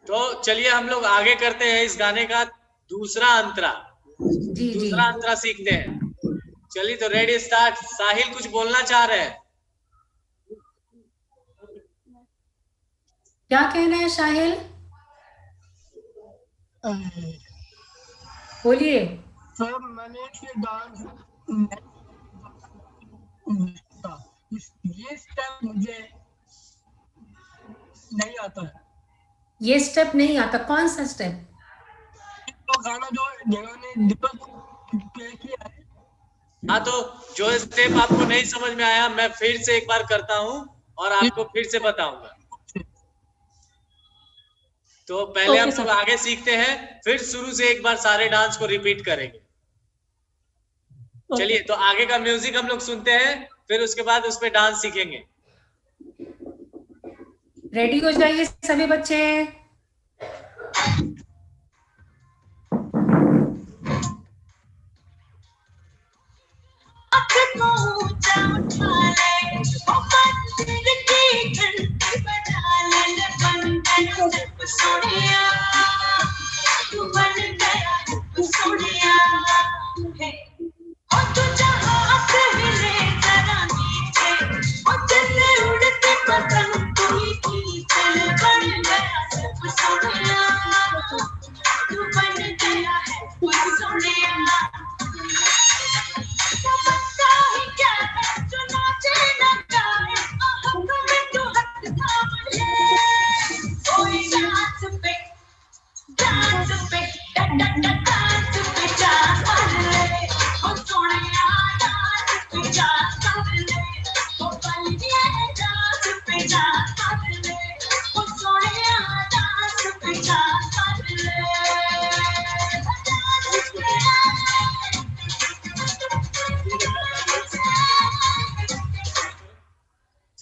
तो चलिए हम लोग आगे करते हैं इस गाने का दूसरा अंतरा। दूसरा अंतरा सीखते हैं। चलिए तो रेडी, स्टार्ट। साहिल कुछ बोलना चाह रहे हैं? क्या कहना है साहिल? बोलिए। सर मैंने ये डांस ये स्टेप मुझे नहीं आता है। ये स्टेप नहीं आता? कौन सा स्टेप? तो गाना जो जिन्होंने दीपक प्ले किया है। हाँ, तो जो स्टेप आपको नहीं समझ में आया, मैं फिर से एक बार करता हूँ और आपको फिर से बताऊंगा। तो पहले हम लोग आगे सीखते हैं, फिर शुरू से एक बार सारे डांस को रिपीट करेंगे। चलिए तो आगे का म्यूजिक हम लोग सुनते हैं, फिर उसके बाद उस पे डांस सीखेंगे। रेडी हो जाइए सभी बच्चे। सोनिया तू बन गया सोनिया, तू जहाँ से हिले जरा नीचे,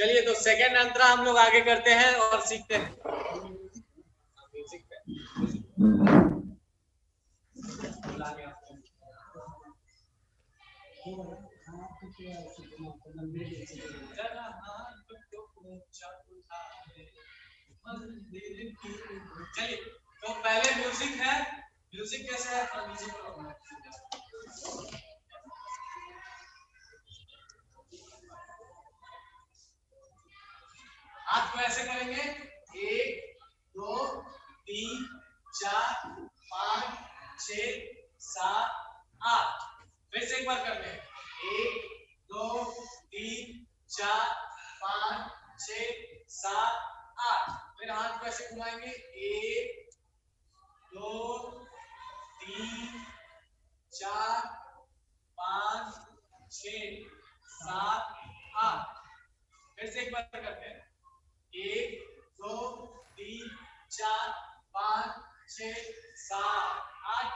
चलिए तो सेकंड अंतरा हम लोग आगे करते हैं और सीखते हैं। चलिए तो पहले म्यूजिक है, म्यूजिक कैसे है तो म्यूजिक हाथ को ऐसे करेंगे 1 2 3 4 5 6 7 8। फिर से एक बार करते हैं 1 2 3 4 5 6 7 8। फिर हाथ को ऐसे घुमाएंगे 1 2 3 4 5 6 7 8। फिर से एक बार करते हैं 1 2 3 4 5 6 7 8।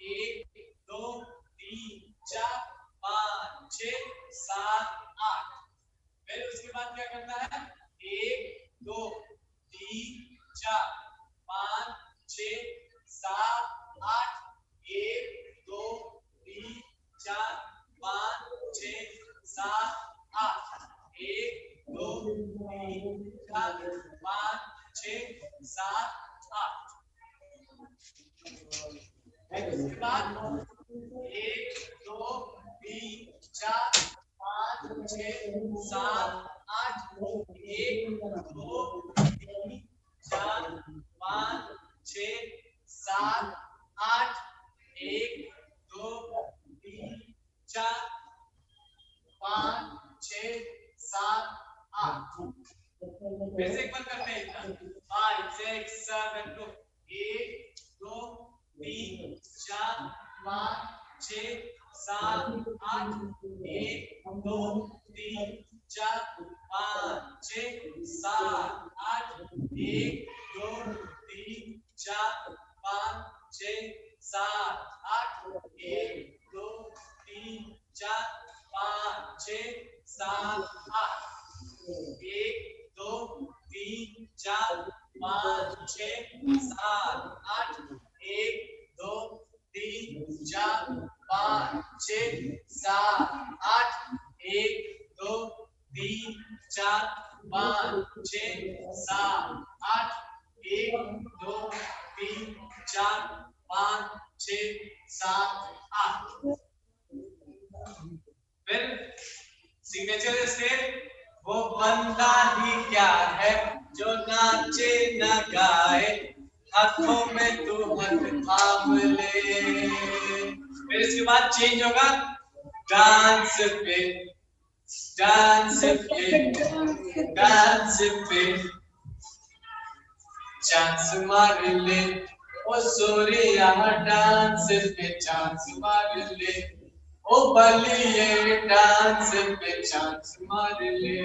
1 2 3 4 5 6 7 8। फिर उसके बाद क्या करना है 1 2 3 4 5 6 7 8। 1 2 3 4 5 6 7 8। 1 2 3 4 5 6 7 8। उसके बाद 1 2 3 4 5 6 7 8। 1 2 3 4 5 6 7 8। 1 2 3 4 5 6 7 8। फिर से एक बार करते हैं 5 6 7 2। 1 2 3 4 5 6 7 8। 1 2 3 4 5 6 7 8। 1 2 3 4 5 6 7 8। 1 2 3 4 5 6 7 8। 1 2 3 4 5 6 7 8। 1 2 3 4 5 6 7 8। 1 2 3 4 5 6 7 8। 1 2 3 4 5 6 7 8। फिर सिग्नेचर स्टेप। वो बंदा ही क्या है जो नाचे न गाए, हाथों में तू हाथ थाम ले। फिर इसके बाद चेंज होगा डांस पे डांस पे डांस पे चांस मार ले। ओ सोरिया डांस पे चांस मार ले। ओ बलिए डांस पे चांस मार ले।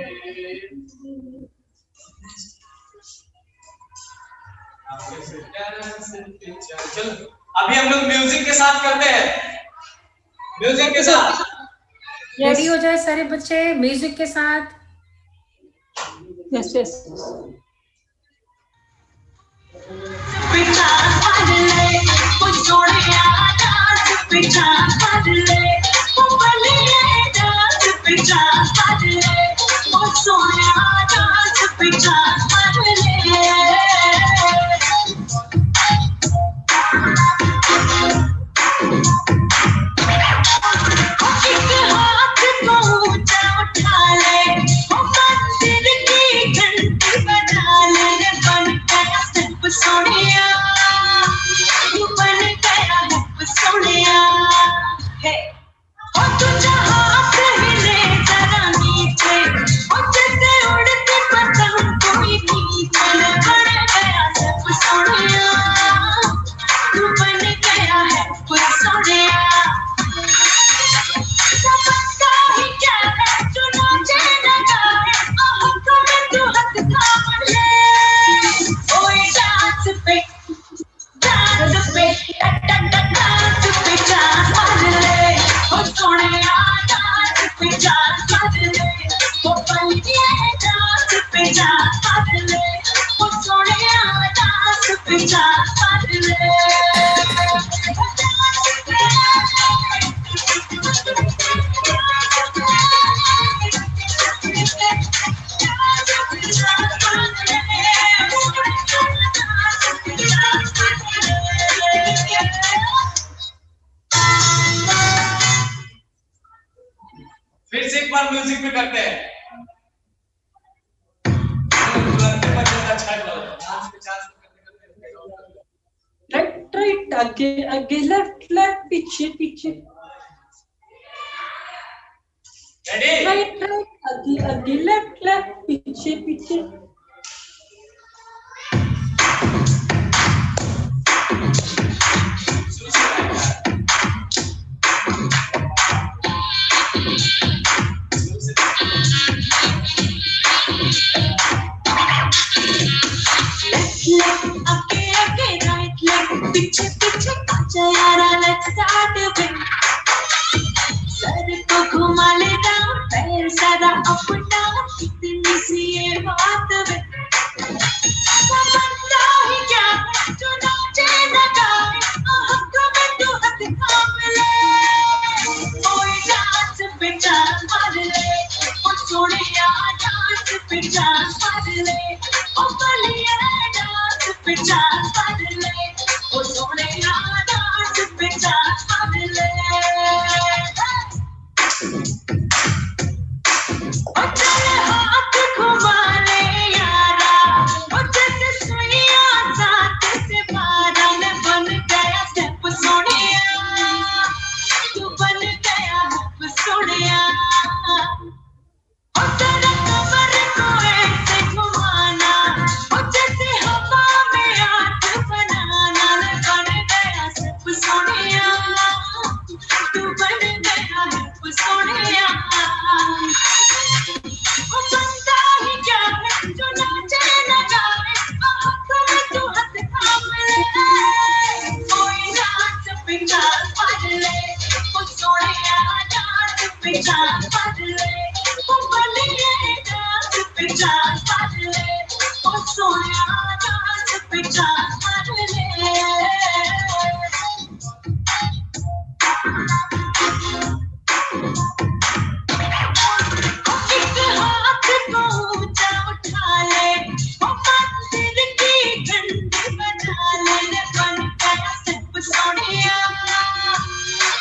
चलो अभी हम लोग म्यूजिक के साथ करते हैं। म्यूजिक के साथ रेडी हो जाए सारे बच्चे म्यूजिक के साथ। यस यस उड़ते पतंग कोई पिचा पागले ओ सोनिया डांस पिचा पागले फिर से एक बार म्यूजिक पे करते हैं। राइट राइट आगे आगे लेफ्ट लेफ्ट पीछे पीछे रेडी राइट राइट आगे आगे लेफ्ट लेफ्ट पीछे पीछे पीछे पीछे आजा यारा लेट्स स्टार्ट विद सर को घुमा ले डाउन पैर सारा अप डाउन इतनी सी ये बात विद समझता ही क्या जो नाचे न गाए हक में तू हद थाम ले कोई डांस पे जान मार ले ओ सोनिया डांस पे जान मार ले ओ बलिया डांस पे जान मार ले ओ सोनिया डांस पे जान मार ले ओ चल हाथ घुमा ले यारा ओ जैसे सुइया साथ से बारा में बन गया स्टेप सोनिया तू बन गया है सोनिया ओ तेरा कमर को ऐसे घुमाना ओ जैसे हवा में हाथ बनाना बन गया सब सोनिया तू बन गया है सोनिया ओ बनता ही क्या है जो नाचे न गाए आँख में तू हंस थाम ले कोई डांस पे जान मार ले ओ सोनिया डांस पे जान मार ले ओ बलिए डांस पे जान मार ले ओ सोनिया डांस पे जान मार ले एक हाथ को ऊंचा उठा ले ओ मंदिर की घंटी बजा ले बन गया सब सोनिया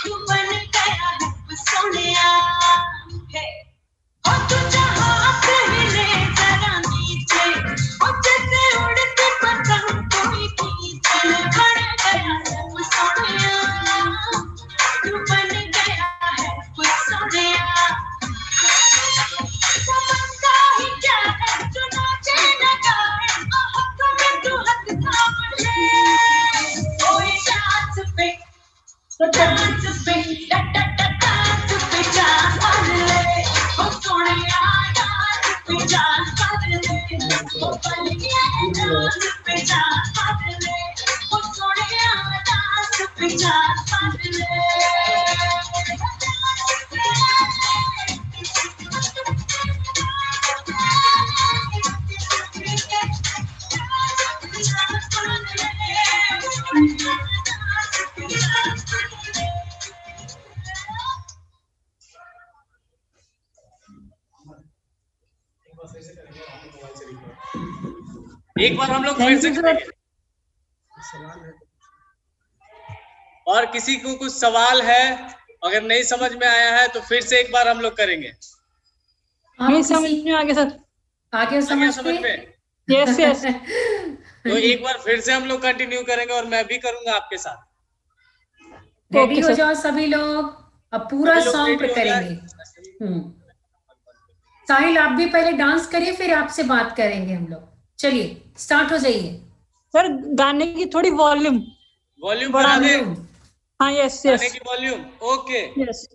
तू बन गया है सोनिया हे ओ तुझे हाथ हिले जरा नीचे ओ जैसे उड़ते पतंग कोई खींचे बन गया सब सोनिया तू बन गया है सोनिया समझता ही क्या है जो नाचे न गाए हक में तू हद थाम ले कोई डांस पे डांस पे जान मार ले ओ सोनिया डांस पे जान मार ले ओ बलिया डांस पे जान मार ले ओ सोनिया डांस पे जान मार ले एक बार हम लोग फिर से करेंगे। और किसी को कुछ सवाल है अगर नहीं समझ में आया है तो फिर से एक बार हम लोग करेंगे। नहीं समझ में आ गया सर आगे समझ में यस यस तो एक बार फिर से हम लोग कंटिन्यू करेंगे और मैं भी करूंगा आपके साथ। रेडी हो जाओ सभी लोग, अब पूरा सॉन्ग पे करेंगे। साहिल आप भी पहले डांस करिए फिर आपसे बात करेंगे हम लोग। चलिए स्टार्ट हो जाइए। सर गाने की थोड़ी वॉल्यूम बढ़ा दे। हाँ यस यस गाने की वॉल्यूम ओके यस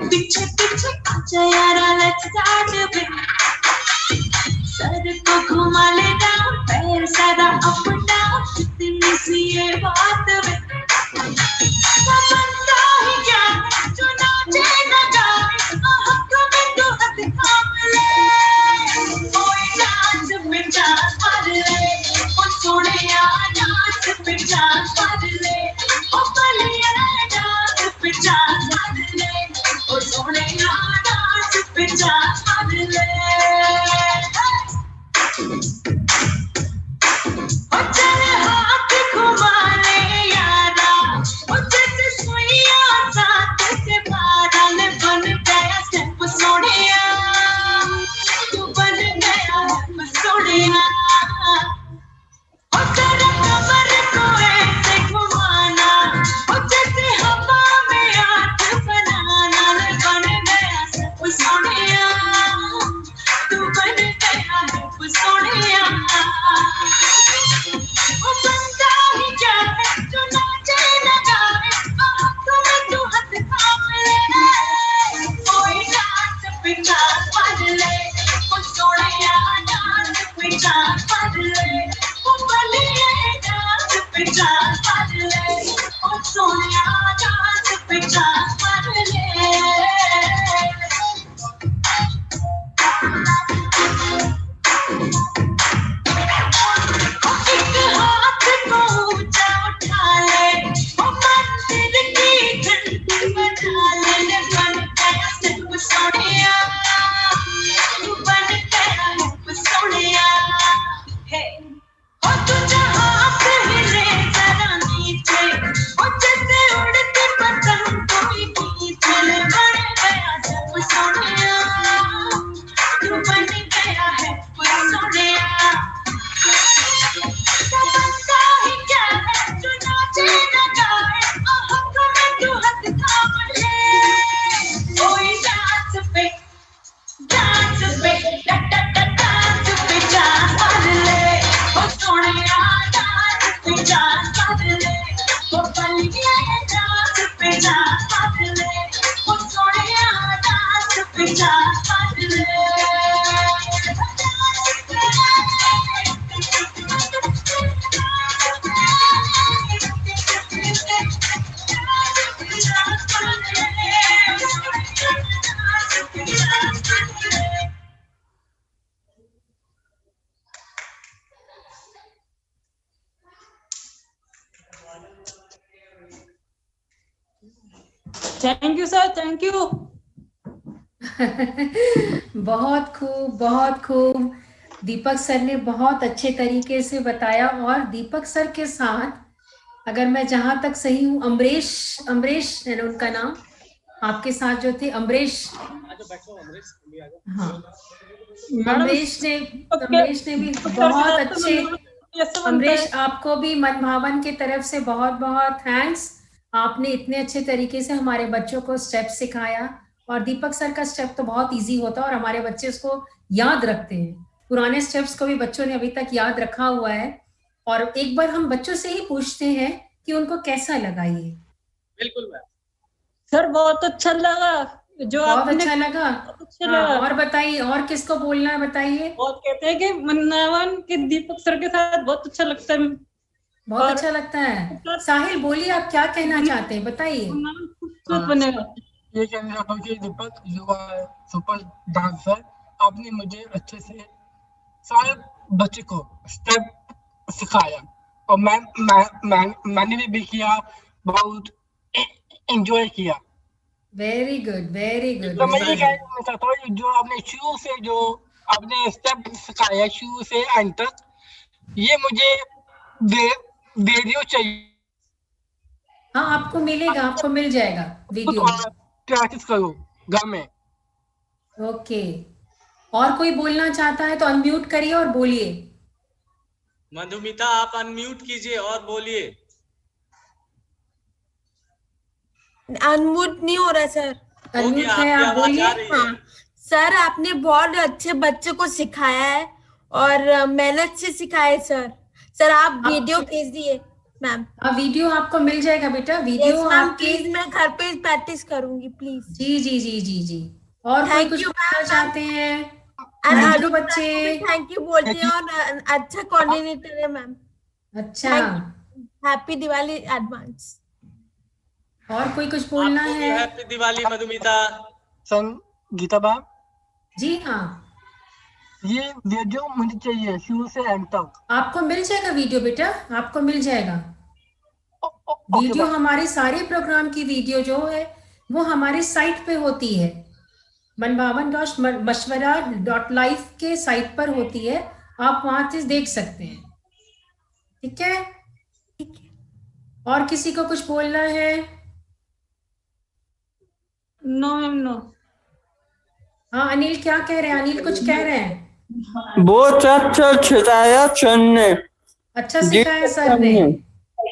पीछे पीछे आजा यारा let's start a bit sir को घुमा ले down पैर सादा up down इतनी सी ये बात वे समझता ही क्या जो नाचे न गाए हक में तो हद थाम ले कोई नाच पे डांस कर ले ओ सोनिया नाच पे डांस कर ले ओ बलिया डांस पे डांस कर ले ओ सोनिया डांस पे डांस कर ले ओ चल हाथ घुमा ले यारा ओ जैसे सुइया साथ से बादल बन गया स्टेप सोनिया तू बन गया है सोनिया ओ तेरा कमर को ऐसे घुमाना ओ जैसे हवा में हाथ बनाना बन गया स्टेप सोनिया तू बन गया है सोनिया ओ बनता ही क्या है जो नाचे न गाए तुम्हें तू हाथ थाम ले कोई डांस पे डांस कर ले ओ सोनिया डांस पे डांस कर ले ओ बलिया डांस पे डांस कर ले ओ सोनिया डांस पे डांस कर ले एक हाथ को ऊंचा उठा ले ओ मंदिर की घंटी बजा ले बन गया सब सोनिया तू बन गया है सोनिया हे ओ तू जहां से हिले जरा नीचे ओ जैसे उड़ती पतंग कोई नीचे बन गया सब सोनिया तू बन गया है सोनिया समझता ही क्या है जो नाचे न गाए हक में तू हद थाम ले कोई डांस पे डांस पे डांस कर ले ओ सोनिया डांस पे डांस कर ले ओ बलिया डांस पे डांस कर ले ओ सोनिया डांस पे डांस कर ले thank you sir, thank you. बहुत खूब, बहुत खूब। दीपक सर ने बहुत अच्छे तरीके से बताया। और दीपक सर के साथ अगर मैं जहां तक सही हूँ, अमरीश है ना उनका नाम, आपके साथ जो थे अमरीश, हाँ अमरीश ने भी बहुत अच्छे। अमरीश, आपको भी मनभावन की तरफ से बहुत बहुत थैंक्स। आपने इतने अच्छे तरीके से हमारे बच्चों को स्टेप सिखाया। और दीपक सर का स्टेप तो बहुत इजी होता है और हमारे बच्चे उसको याद रखते हैं। पुराने स्टेप्स को भी बच्चों ने अभी तक याद रखा हुआ है। और एक बार हम बच्चों से ही पूछते हैं कि उनको कैसा लगा ये। बिल्कुल मैम। सर बहुत अच्छा लगा जो बहुत आपने, अच्छा लगा। अच्छा लगा। और बताइए, और किसको बोलना है बताइए। बहुत कहते हैं कि मनभावन के दीपक सर के साथ बहुत अच्छा लगता है। बहुत अच्छा लगता है। साहिल बोलिए, आप क्या कहना चाहते हैं, बताइए। बनेगा। ये कहना चाहता हूँ कि Deepak you are super dancer. आपने मुझे अच्छे से सारे बच्चे को स्टेप सिखाया और मैंने भी किया, बहुत एंजॉय किया। Very good, very good. तो मैं ये कहना चाहता हूँ जो आपने शुरू से जो आपने स्टेप सिखाया शुरू से एंड तक, ये मुझे वीडियो चाहिए। हाँ, आपको मिलेगा, आपको मिल जाएगा वीडियो। प्रैक्टिस करो घर में। ओके। और कोई बोलना चाहता है तो अनम्यूट करिए और बोलिए। मधुमिता, आप अनम्यूट कीजिए और बोलिए। अनम्यूट नहीं हो रहा सर। अनम्यूट है, आप बोलिए। हाँ सर, आपने बहुत अच्छे बच्चे को सिखाया है और मेहनत से सिखाया है सर। सर आप वीडियो भेज दिए, मैम। वीडियो आपको मिल जाएगा बेटा, वीडियो आपके। प्लीज मैं घर पे प्रैक्टिस करूंगी प्लीज। जी जी जी जी जी। और कोई कुछ बोलना चाहते हैं? थैंक यू बच्चे। थैंक यू बोलती हैं और अच्छा कोऑर्डिनेटर है मैम। अच्छा, हैप्पी दिवाली एडवांस। और कोई कुछ बोलना आपको भी है? हैप्पी दिवाली मधुमिता। संगीता मैम, जी हाँ, ये वीडियो मुझे चाहिए शुरू से एंड तक। आपको मिल जाएगा वीडियो बेटा, आपको मिल जाएगा ओके वीडियो। मैम। हमारे सारे प्रोग्राम की वीडियो जो है वो हमारे साइट पे होती है, manbhavan.mashwara.live के साइट पर होती है, आप वहां से देख सकते हैं। ठीक है, और किसी को कुछ बोलना है? No ma'am no. हाँ, अनिल क्या कह रहे हैं? अनिल कुछ कह रहे हैं? बहुत अच्छा सिखाया सर ने। अच्छा सिखाया सर ने।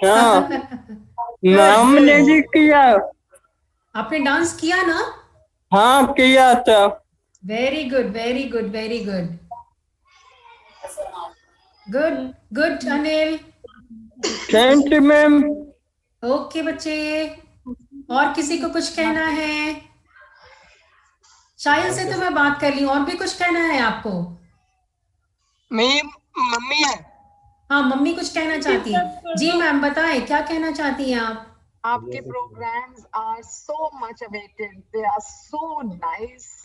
हाँ, मैम ने भी किया। आपने डांस किया ना? हाँ किया था। Very good very good very good good good Anil. Thank you ma'am. Okay बच्चे, और किसी को कुछ कहना है? शाहिल से तो मैं बात कर ली, और भी कुछ कहना है आपको? मेरी मम्मी है। हाँ, मम्मी कुछ कहना चाहती है। जी मैम बताएं, क्या कहना चाहती हैं आप? आपके programmes are so much awaited, they are so nice,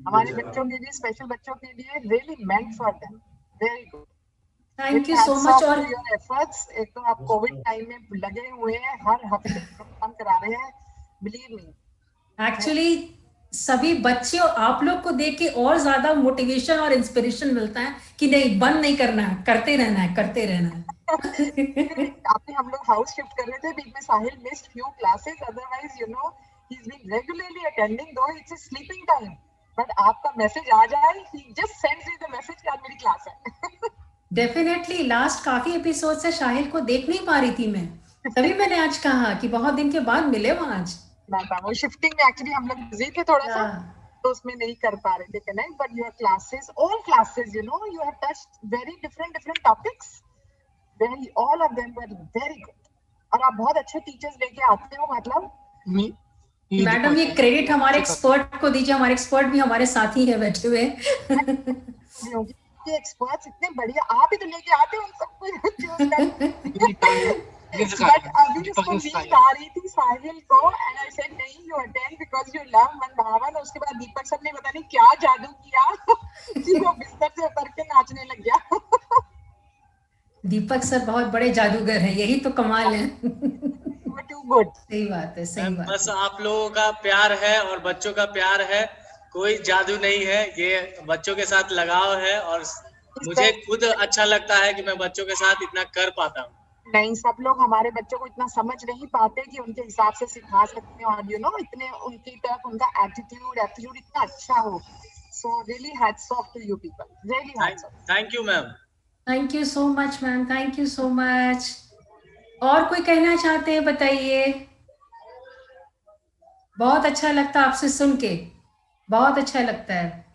हमारे बच्चों के लिए, स्पेशल बच्चों के लिए, really meant for them, very good. Thank you so much. और योर एफर्ट्स, एक तो आप कोविड टाइम में लगे हुए हैं, हर हफ्ते प्रोग्राम करा रहे हैं, बिलीव मी। एक्चुअली सभी बच्चे और आप लोग को देख के और ज्यादा मोटिवेशन और इंस्पिरेशन मिलता है कि नहीं, बंद नहीं करना है, करते रहना है, करते रहना है। आपने, हम लोग हाउस शिफ्ट कर रहे थे, बीच में Sahil missed few classes, otherwise you know he is been regularly attending, though it's sleeping time, but आपका मैसेज आ जाए, he just sends me the message कि आज मेरी क्लास है। डेफिनेटली लास्ट काफी एपिसोड से शाहिल को देख नहीं पा रही थी मैं, तभी मैंने आज कहा कि बहुत दिन के बाद मिले वो आज। वो शिफ्टिंग में एक्चुअली हम लोग बिजी थे थोड़ा सा, तो उसमें नहीं कर पा रहे थे connect, but your classes, all classes, you know, you have touched very different topics, very, all of them were very good, और आप बहुत अच्छे टीचर्स लेके आते हो, मतलब मैडम ये क्रेडिट हमारे एक्सपर्ट को दीजिए, हमारे एक्सपर्ट भी हमारे साथ ही है बैठे हुए। ये एक्सपर्ट्स इतने बढ़िया, आप ही तो लेके आते हो उन सबको। बट अभी उसको नींद आ रही थी साहिल को, एंड आई सेड नहीं, you attend because you love Manbhavan. उसके बाद दीपक सर ने पता नहीं क्या जादू किया कि वो बिस्तर से उतर के नाचने लग गया। दीपक सर बहुत बड़े जादूगर हैं, यही तो कमाल है। Too good. सही बात है, सही बात। बस आप लोगों का प्यार है और बच्चों का प्यार है, कोई जादू नहीं है, ये बच्चों के साथ लगाव है, और मुझे खुद अच्छा लगता है कि मैं बच्चों के साथ इतना कर पाता हूँ। नहीं, सब लोग हमारे बच्चों को इतना समझ नहीं पाते कि उनके हिसाब से सिखा सकते हैं, और यू नो इतने उनकी तरफ उनका एटीट्यूड इतना अच्छा हो। So really hats off to you people, really hats off. Thank you ma'am. Thank you so much ma'am, thank you so much. और कोई कहना चाहते हैं बताइए? बहुत अच्छा लगता है आपसे सुन के, बहुत अच्छा लगता है।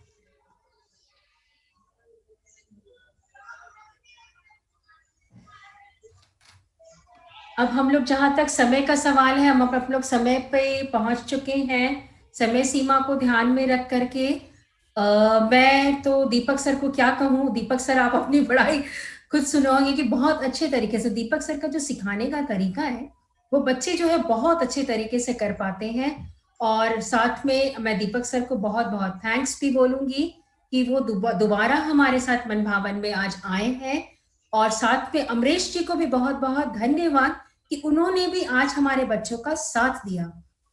अब हम लोग जहां तक समय का सवाल है, हम अब लोग समय पे पहुंच चुके हैं, समय सीमा को ध्यान में रख करके। मैं तो दीपक सर को क्या कहूँ, दीपक सर आप अपनी पढ़ाई खुद सुनाओगे कि बहुत अच्छे तरीके से दीपक सर का जो सिखाने का तरीका है वो बच्चे जो है बहुत अच्छे तरीके से कर पाते हैं। और साथ में मैं दीपक सर को बहुत बहुत थैंक्स भी बोलूंगी कि वो दोबारा हमारे साथ मनभावन में आज आए हैं। और साथ में अमरीश जी को भी बहुत बहुत धन्यवाद कि उन्होंने भी आज हमारे बच्चों का साथ दिया।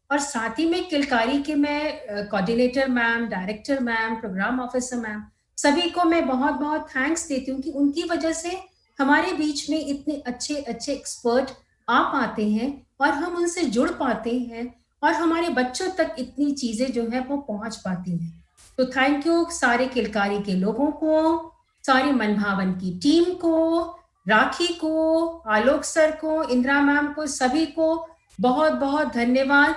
और साथ ही में किलकारी के मैं coordinator ma'am, director ma'am, programme officer ma'am, सभी को मैं बहुत बहुत थैंक्स देती हूँ कि उनकी वजह से हमारे बीच में इतने अच्छे अच्छे एक्सपर्ट आ पाते हैं और हम उनसे जुड़ पाते हैं और हमारे बच्चों तक इतनी चीजें जो है वो पहुंच पाती हैं। तो थैंक यू सारे किलकारी के लोगों को, सारी मनभावन की टीम को, राखी को, आलोक सर को, इंदिरा मैम को, सभी को बहुत बहुत धन्यवाद।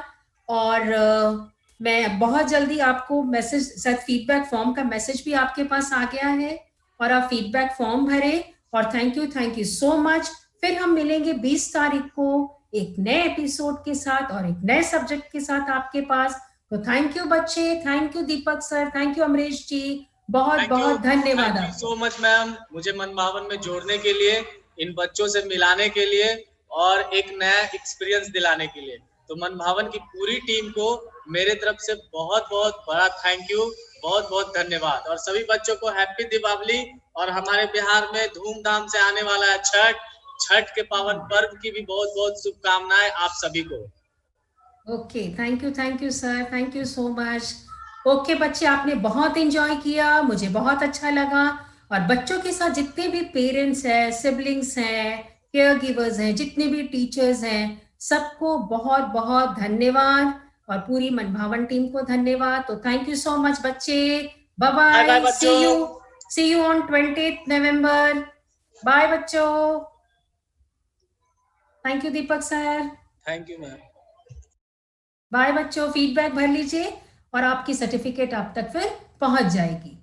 और मैं बहुत जल्दी आपको मैसेज, शायद फीडबैक फॉर्म का मैसेज भी आपके पास आ गया है और आप फीडबैक फॉर्म भरें और थैंक यू सो मच। फिर हम मिलेंगे 20 तारीख को एक नए एपिसोड के साथ और एक नए सब्जेक्ट के साथ आपके पास। तो थैंक यू बच्चे, thank you Deepak sir, thank you Amrish ji, बहुत बहुत धन्यवाद। Thank you so much ma'am, मुझे मनभावन में जोड़ने के लिए, इन बच्चों से मिलाने के लिए और एक नया एक्सपीरियंस दिलाने के लिए। तो मनभावन की पूरी टीम को मेरे तरफ से बहुत बहुत बड़ा थैंक यू, बहुत बहुत धन्यवाद। और सभी बच्चों को हैप्पी दीपावली, और हमारे बिहार में धूमधाम से आने वाला है छठ के पावन पर्व की भी बहुत बहुत शुभकामनाएं आप सभी को। Okay, thank you sir, thank you so much. Okay बच्चे, आपने बहुत एंजॉय किया, मुझे बहुत अच्छा लगा। और बच्चों के साथ जितने भी पेरेंट्स हैं, सिबलिंग्स हैं, केयर गिवर्स हैं, जितने भी टीचर्स हैं, सबको बहुत बहुत धन्यवाद, और पूरी मनभावन टीम को धन्यवाद। तो थैंक यू सो मच बच्चे, bye bye, see you on 20th November। Bye बच्चों, thank you Deepak sir, thank you ma'am. Bye बच्चों, फीडबैक भर लीजिए और आपकी सर्टिफिकेट आप तक फिर पहुंच जाएगी।